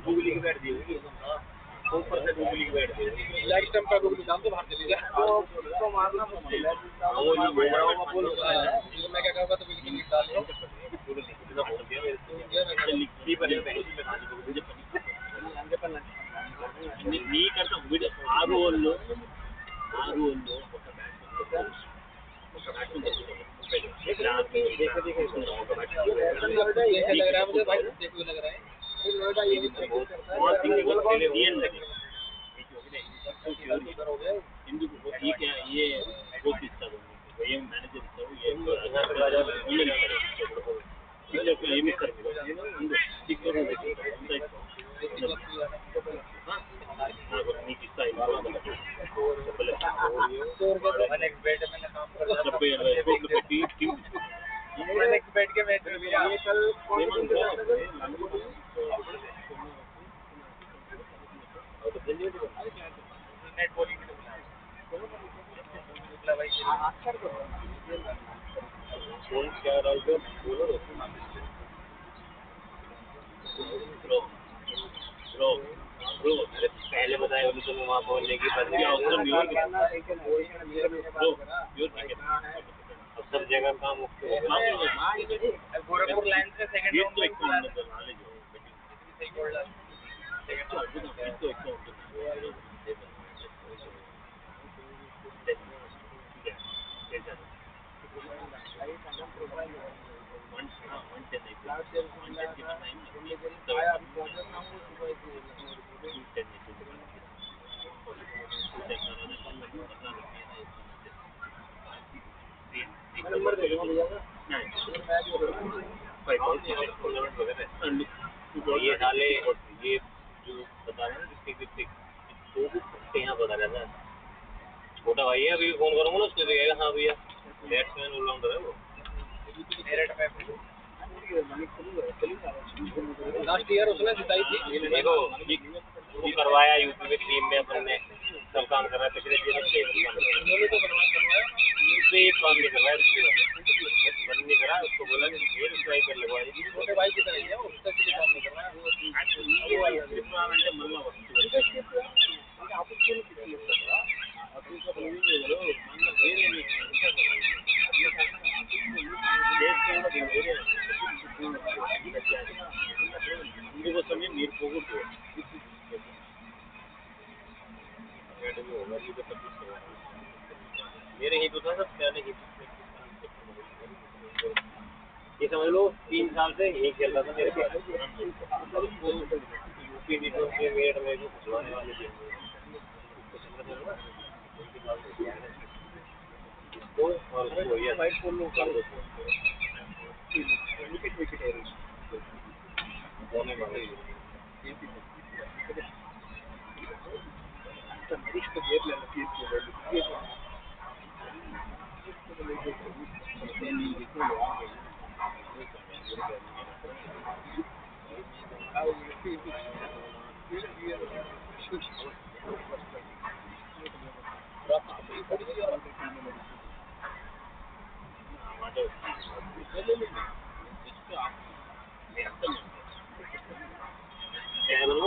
गूगली की बैठ दी ऊपर से गूगली की बैठ दी लाइट स्टंप का गूगली दाम तो बाहर चली गया तो मारना मुश्किल है वो नहीं बोल रहा हूँ मैं क्या कहूँगा तो बिल्कुल निकाल लो लिखती पर నీ కంటే ఆ రోజు 6 ఒక బ్యాచ్ लग रहा है मुझे भाई, देखो लग रहा है नोएडा ये ये कोच ఇస్తారు ఏం మేనేజర్ ఇస్తారు ఏం ఏమి ఇస్తారు నాకు నీకు ఇస్తాయి बैठ के मैच नेट बॉलिंग पहले बताया उन्हें तो वहाँ पहुँचने की अब सब जगह काम मुक्त हो गया गोरखपुर लाइन से सेकंड राउंड में नंबर दे दो भैया ये साले ये जो बता रहे हैं किसके यहाँ पता रहता है छोटा भाई है अभी फोन करूँगा ना उसको कहेगा हाँ भैया बैट्समैन ऑलराउंडर है वो लास्ट ईयर उसने जिताई थी देखो वो करवाया यूपी में टीम में अपन ने सब काम कर रहा है पिछले दिन से उन्होंने तो बनवाया उसने एक काम नहीं करवाया बंद नहीं करा उसको बोला कि ये स्ट्राइक कर लगवाई छोटे भाई की तरह ही है वो उसका भी काम नहीं करवाया అందుకోసమే మీరు పోగొట్టు मेरे ही तो था सब पहले ही ये समझ लो 3 साल से यही खेल रहा था मेरे पास यूपी नीटों के वेट में जो खिलवाने वाले थे तो और उसको ये साइड फोन में कर दो विकेट विकेट है होने वाले इसको गेट लेना चाहिए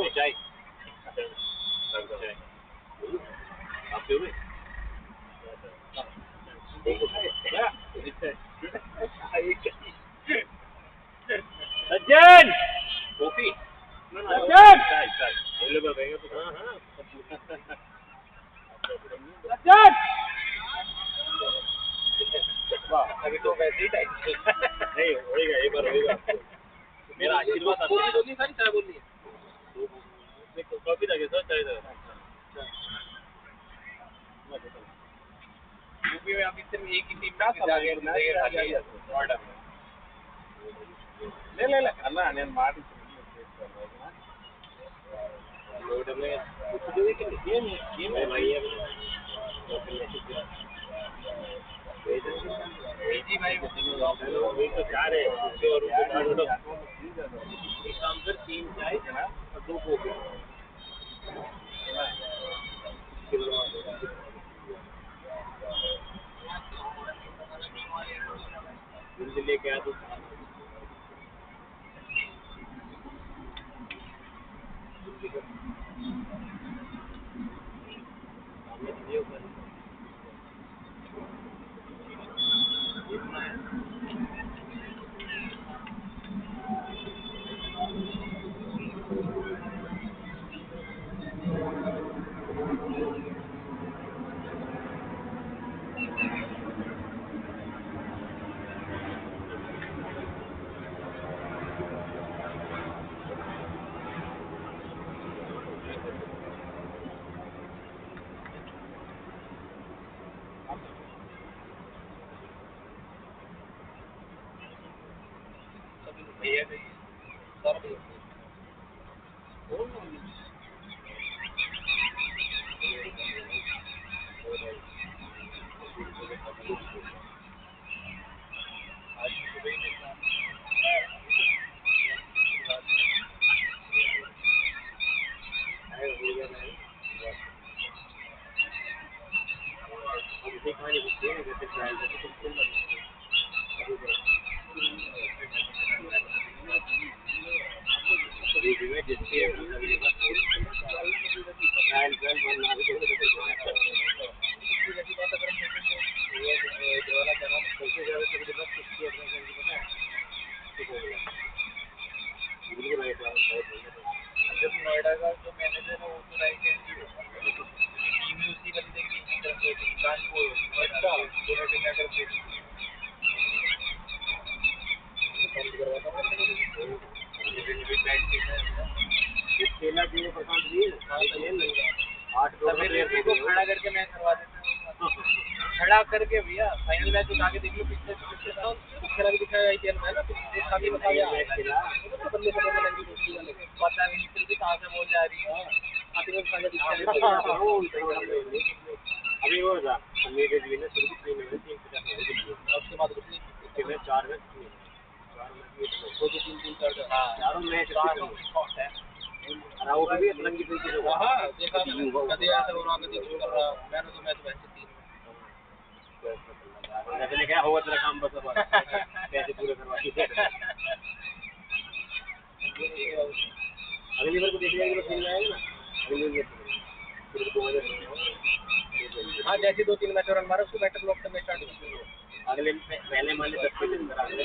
चाय आप पियोगे सज्जन कॉफी सज्जन चाय चाय बोले बताएंगे तो हाँ हाँ सज्जन वाह अभी तो वैसे ही टाइम नहीं होएगा एक बार होएगा मेरा आशीर्वाद बोलनी सारी चाय बोलनी है कॉफी लगे सर चाय लगे यूपी में अभी सिर्फ एक ही टीम में ले అన్న నేను మాట रोड में कुछ भी ये मैं भाई है जी भाई वही तो चाह रहे हैं और एक काम कर 3 चाय और 2 कॉफी लेके आया तो ये सर भी जब नोएडा का जो मैनेजर है वो तो राइट हैंड ही होगा, टीम ही उसी बंदे की कानपुर नोएडा हेडिंग अगर खड़ा करके मैं करवा देता हूँ, खड़ा करके भैया फाइनल मैच उठा के देख लो पिछले खेला भी दिखाया आईपीएल में ना, काफी बता गया बंदे से बोलने लगी दूसरी वाले पता भी नहीं चलती कहाँ से बोल जा रही है अभी वो था मेरे भी ना सिर्फ 3 में 3 उसके बाद कुछ नहीं, उसके में 4 में 2-3 चारों मैच है और वो भी रंगी तरीके से हुआ। हाँ देखा मैंने, कभी ऐसा हो रहा कभी कुछ कर रहा, मैंने तो मैच वैसे 3 ऐसे क्या होगा तेरा काम बस अब कैसे पूरे करवा अगली बार को देख लिया कि खेल जाएगा ना अगली बार हाँ जैसे 2-3 मैच रन मारे उसको बैटर ब्लॉक करने स्टार्ट कर अगले पहले माले 10 के अंदर आ गए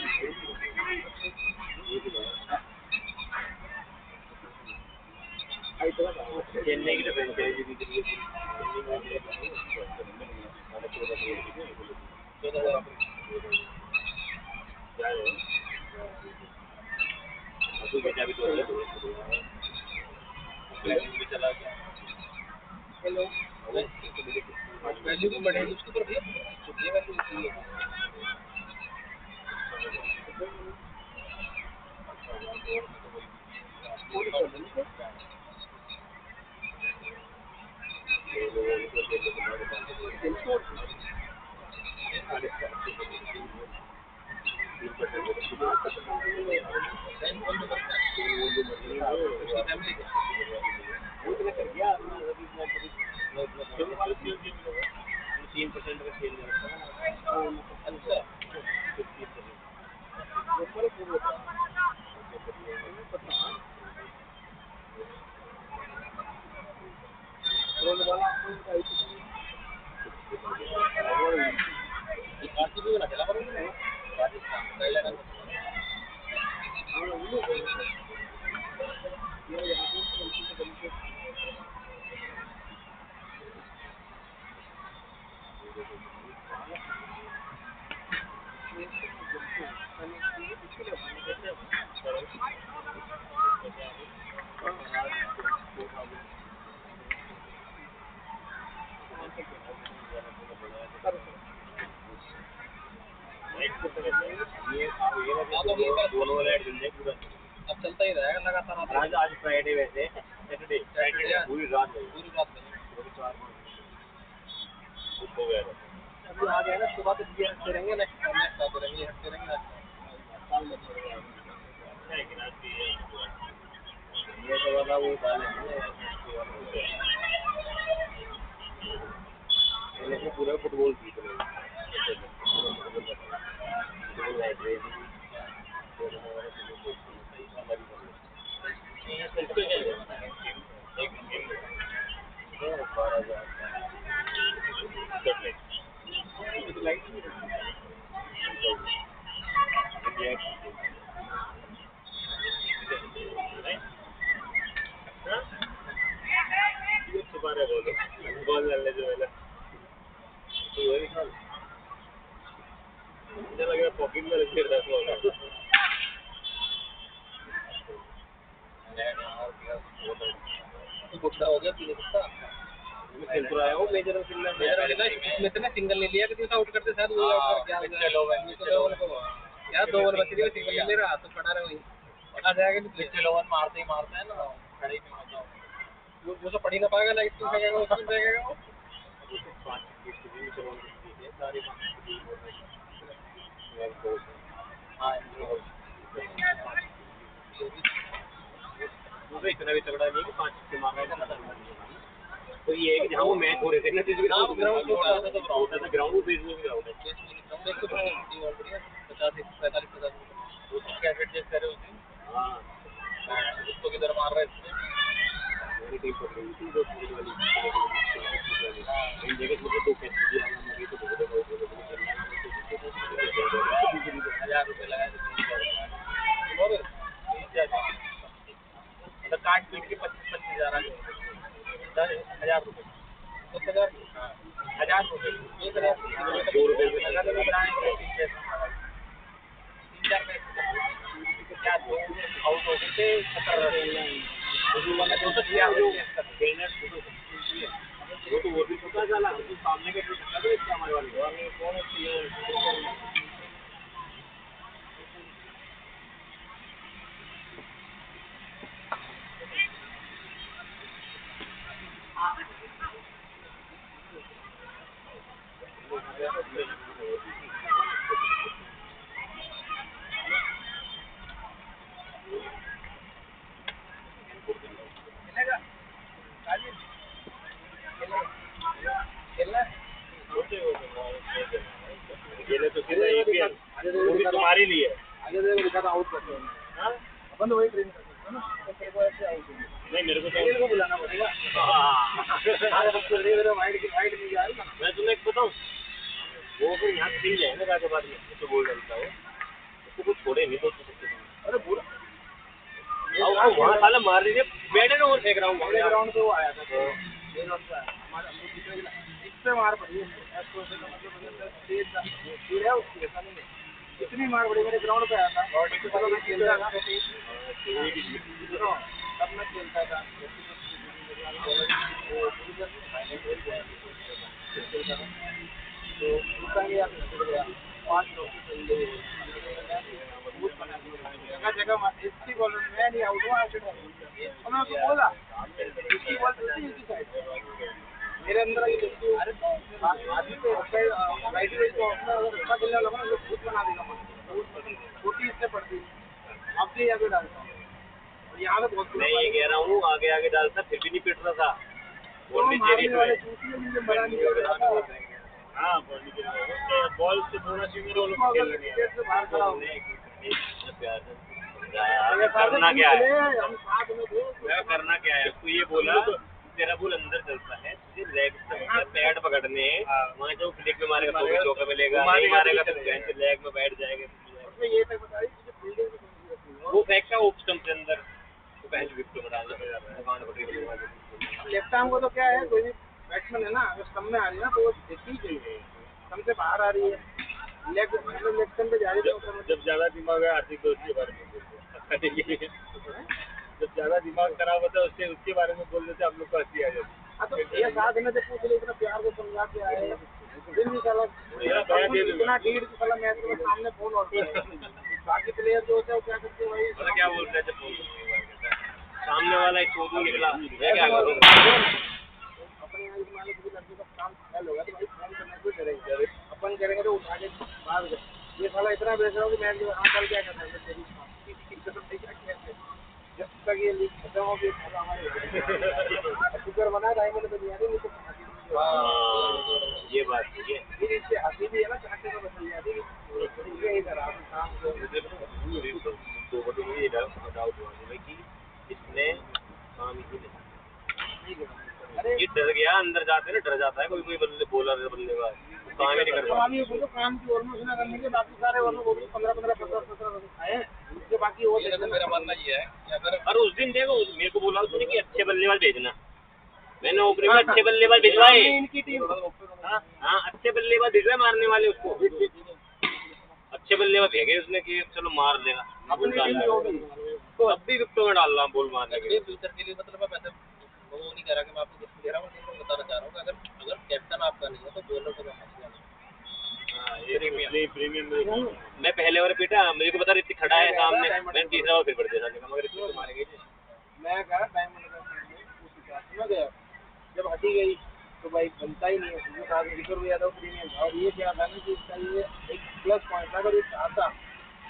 चेन्नई की डिफेंस है जी की भी तो चला गया हेलो वैल्यू बढ़ेगी उसके ऊपर भैया ये वैल्यू होती है अब चलता ही रहेगा लगातार। आज फ्राइडे वैसे सैटरडे पूरी रात अभी आ गया ना सुबह तो ये हटते रहेंगे नेक्स्ट आते रहेंगे हटते रहेंगे ये तो वाला वो डालेंगे पहले पूरा फुटबॉल जीत पॉकेट में रखे गुस्सा हो गया पीले गुस्सा मेजर इसमें इतने सिंगल ले लिया कि आउट करते शायद वो आउट कर गया चलो यार 2 बॉल बची थी, सिंगल ले रहा तो पड़ा रहा वही आ जाएगा। नहीं पिछले लोगन मारते ही मारते हैं ना, खड़े ही नहीं होता वो तो पड़ी ना पाएगा, लाइट टू फेंकेगा वो स्पिन फेंकेगा वो। हाँ वो इतना भी तगड़ा नहीं कि 5 छक्के मार रहा है। तो ये है कि जहाँ वो मैच हो रहे थे ना, जिस ग्राउंड छोटा था ग्राउंड, वो बेसबॉल ग्राउंड है। 50-45 जैसे करे उस दिन। हाँ उसको किधर मार रहा है मेरी टीम पकड़ रही थी, जो पूरी वाली इन जगह मुझे 2 कैच दिया हमने, मगे तो बहुत ₹1000 लगाए थे और मतलब काट पीट के 25 हज़ार आ गए। ₹10,000 10,000 ₹1,000 2 रुपए में लगाने में बनाएंगे 3-4 मैच क्या 2 आउट हो गए थे 70 वो तो वो भी पता चला, तो सामने के तो इसका हमारे वाले कौन खेले तो सीधा APL, वो भी तुम्हारे लिए आगे देखो लिखा था आउट करते हैं। हाँ अपन तो वही ट्रेन करते हैं ना, तो तेरे को ऐसे आउट होंगे। नहीं मेरे को खेल को बुलाना पड़ेगा। आज हम कर रहे वाइड नहीं जा रहा। मैं तुम्हें एक बताऊं, वो फिर यहाँ खेल जाए ना के बाद में तो बोल डालता है उसको कुछ छोड़े नहीं तो अरे पूरा वहाँ साला मार रही है, बैठे ना और फेंक रहा हूँ ग्राउंड पे वो आया था तो ये ग्राउंड पे आया हमारा इस पे मार पड़ी है ऐसे मतलब तेज है उसकी, ऐसा नहीं है इतनी मार पड़ी। मेरे ग्राउंड पे आया था और इसके बाद मैं खेलता था तब मैं खेलता था तो उसका गया 5 लोग चल गए जगह जगह इसकी बॉल मैं नहीं आउट हुआ मैं उसको बोला इसकी बॉल चलती है साइड मेरे अंदर आई अरे तो आदमी पे राइट वेज को अगर अच्छा खेलने लगा ना तो खुद बना देगा छोटी इससे पड़ती अब भी आगे डालता और यहाँ पे बहुत मैं ये कह रहा हूँ आगे आगे डालता फिर भी नहीं पिट रहा था वो नीचे बड़ा नहीं हाँ बॉल से थोड़ा सीनियर वो लोग खेल रहे हैं। से बाहर खड़ा हो करना क्या है, हम साथ में थे मैं करना क्या है उसको ये बोला तेरा बॉल अंदर चलता है तुझे लेग से पैड पकड़ने वहाँ जो फ्लिक में मारेगा तो चौका मिलेगा, नहीं मारेगा तो लेग में बैठ जाएगा। उसमें ये तक बताई कि फील्डिंग वो फेंकता है स्टंप के अंदर वो पैंच विकेट में डालना पड़ेगा। लेफ्ट आर्म को तो क्या है कोई भी बैट्समैन है ना अगर स्टंप में आ रही है ना तो वो देखी चाहिए स्टंप से बाहर आ रही है लेग मतलब लेग स्टंप पे जा रही है। जब ज्यादा दिमाग है आर्थिक दोस्त के बारे में जब ज्यादा दिमाग खराब होता है उसके बारे में बोल देते हम लोग को हंसी आ जाती। हाँ तो ये साथ में तो पूछ ले इतना प्यार से समझा के आए फिर भी साला इतना डीड की साला मैच में सामने फोन और बाकी प्लेयर जो होते हैं वो क्या करते हैं भाई पता क्या बोलते हैं जब सामने वाला एक चोदू निकला मैं क्या करूँ अपने यहाँ मान लो किसी लड़के का काम फेल होगा तो भाई फोन करने को डरेंगे अपन करेंगे तो उठा के भाग जाए। ये साला इतना बेच रहा हूँ कि मैच जो हाँ कल क्या करना है तेरी क्या जब तक ये लीग खत्म हो गई हमारे शुक्र बना डायमंड में नहीं आ रही तो ये बात है फिर इससे हंसी भी है ना चाहते तो बदल जाती है इधर आप काम तो ये डाउट हुआ मुझे कि इसने काम ही नहीं अरे ये डर गया अंदर जाते ना डर जाता है कोई कोई बल्ले बॉलर बल्लेबाज काम ही नहीं कर पाता। काम की ऑलमोस्ट ना करने के बाकी सारे वर्णों को 15 आए उसके बाकी वो मेरा मानना ये है कि अगर और उस दिन देखो मेरे को बोला उसने कि अच्छे बल्लेबाज भेजना, मैंने ओपनिंग में अच्छे बल्लेबाज भिजवाए इनकी टीम हाँ अच्छे बल्लेबाज भिजवाए मारने वाले उसको अच्छे बल्लेबाज भेजे उसने कि चलो मार लेगा तो अब भी विकेटों में डाल रहा हूँ बॉल मारने के लिए फ्यूचर के लिए मतलब मैं ऐसे वो नहीं कह रहा कि मैं आपको कुछ दे रहा हूँ लेकिन बताना चाह रहा हूँ कि अगर कैप्टन आपका नहीं है तो बॉलर को ये प्रीमियम में मैं पहले ओवर पीटा, मुझे को पता इतनी खड़ा है सामने, मैंने तीसरा ओवर फिर पड़ दिया साले का, मगर इतनी तो मारेगी। मैं कहा डायमंड का उस हिसाब से मैं गया, जब हटी गई तो भाई बनता ही नहीं है, उसके साथ रिकवर हुआ था प्रीमियम। और ये क्या था ना कि इसका ये एक प्लस पॉइंट था, अगर ये आता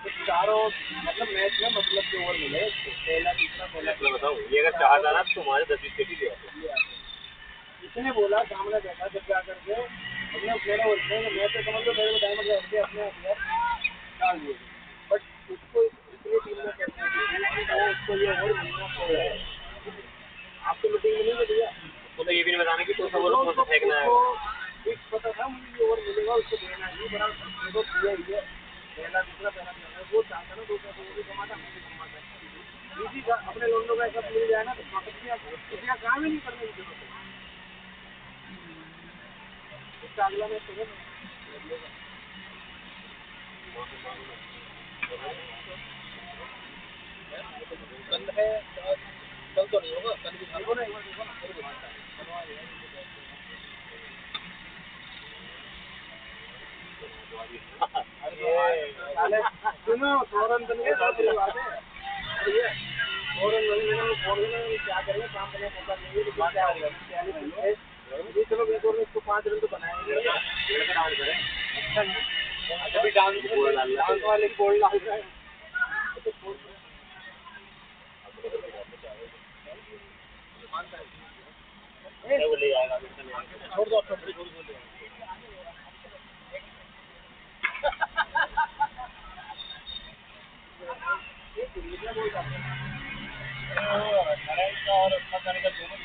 तो चारों मतलब मैच में मतलब के ओवर मिले इसको, पहला तीसरा पहला मैं बताऊँ, ये अगर चाहता ना तो हमारे 10-20 पेटी ले आते। ये आते। इसने बोला सामने बैठा जब जा करके हमने मेरा बोलते हैं मैं तो समझ लो मेरे को डायमंड का अपने हथियार डाल दिए, बट उसको इतनी टीम में करना है तो उसको ये ओवर मिलना चाहिए। आपको मीटिंग में नहीं मिली है तो ये भी नहीं बताना कि कौन सा ओवर कौन सा फेंकना है। फिक्स पता था मुझे ओवर मिलेगा उसको देना नहीं, बड़ा देखो किया ही है, पहला दूसरा पहला तीसरा वो चाहता ना दूसरा तो वो भी कमाता मैं भी कमाता, इसी का अपने लोगों का ऐसा मिल जाए ना तो इसका काम ही नहीं करने की जरूरत है। इसका अगला मैच तो कल है, कल तो नहीं होगा, कल भी देखो ना एक बार देखो ना फिर दिखाता है सुनो फौरन तो नहीं बात है ये फौरन मैंने फौरन क्या करेंगे काम करने का मौका देंगे तो क्या होगा ये चलो एक और इसको 5 रन तो बनाएंगे डाउन करें। अच्छा नहीं अभी डाउन वाले गोल डाल रहे हैं वो ले जाएगा छोड़ दो छोड़ दो और अच्छा करने का दोनों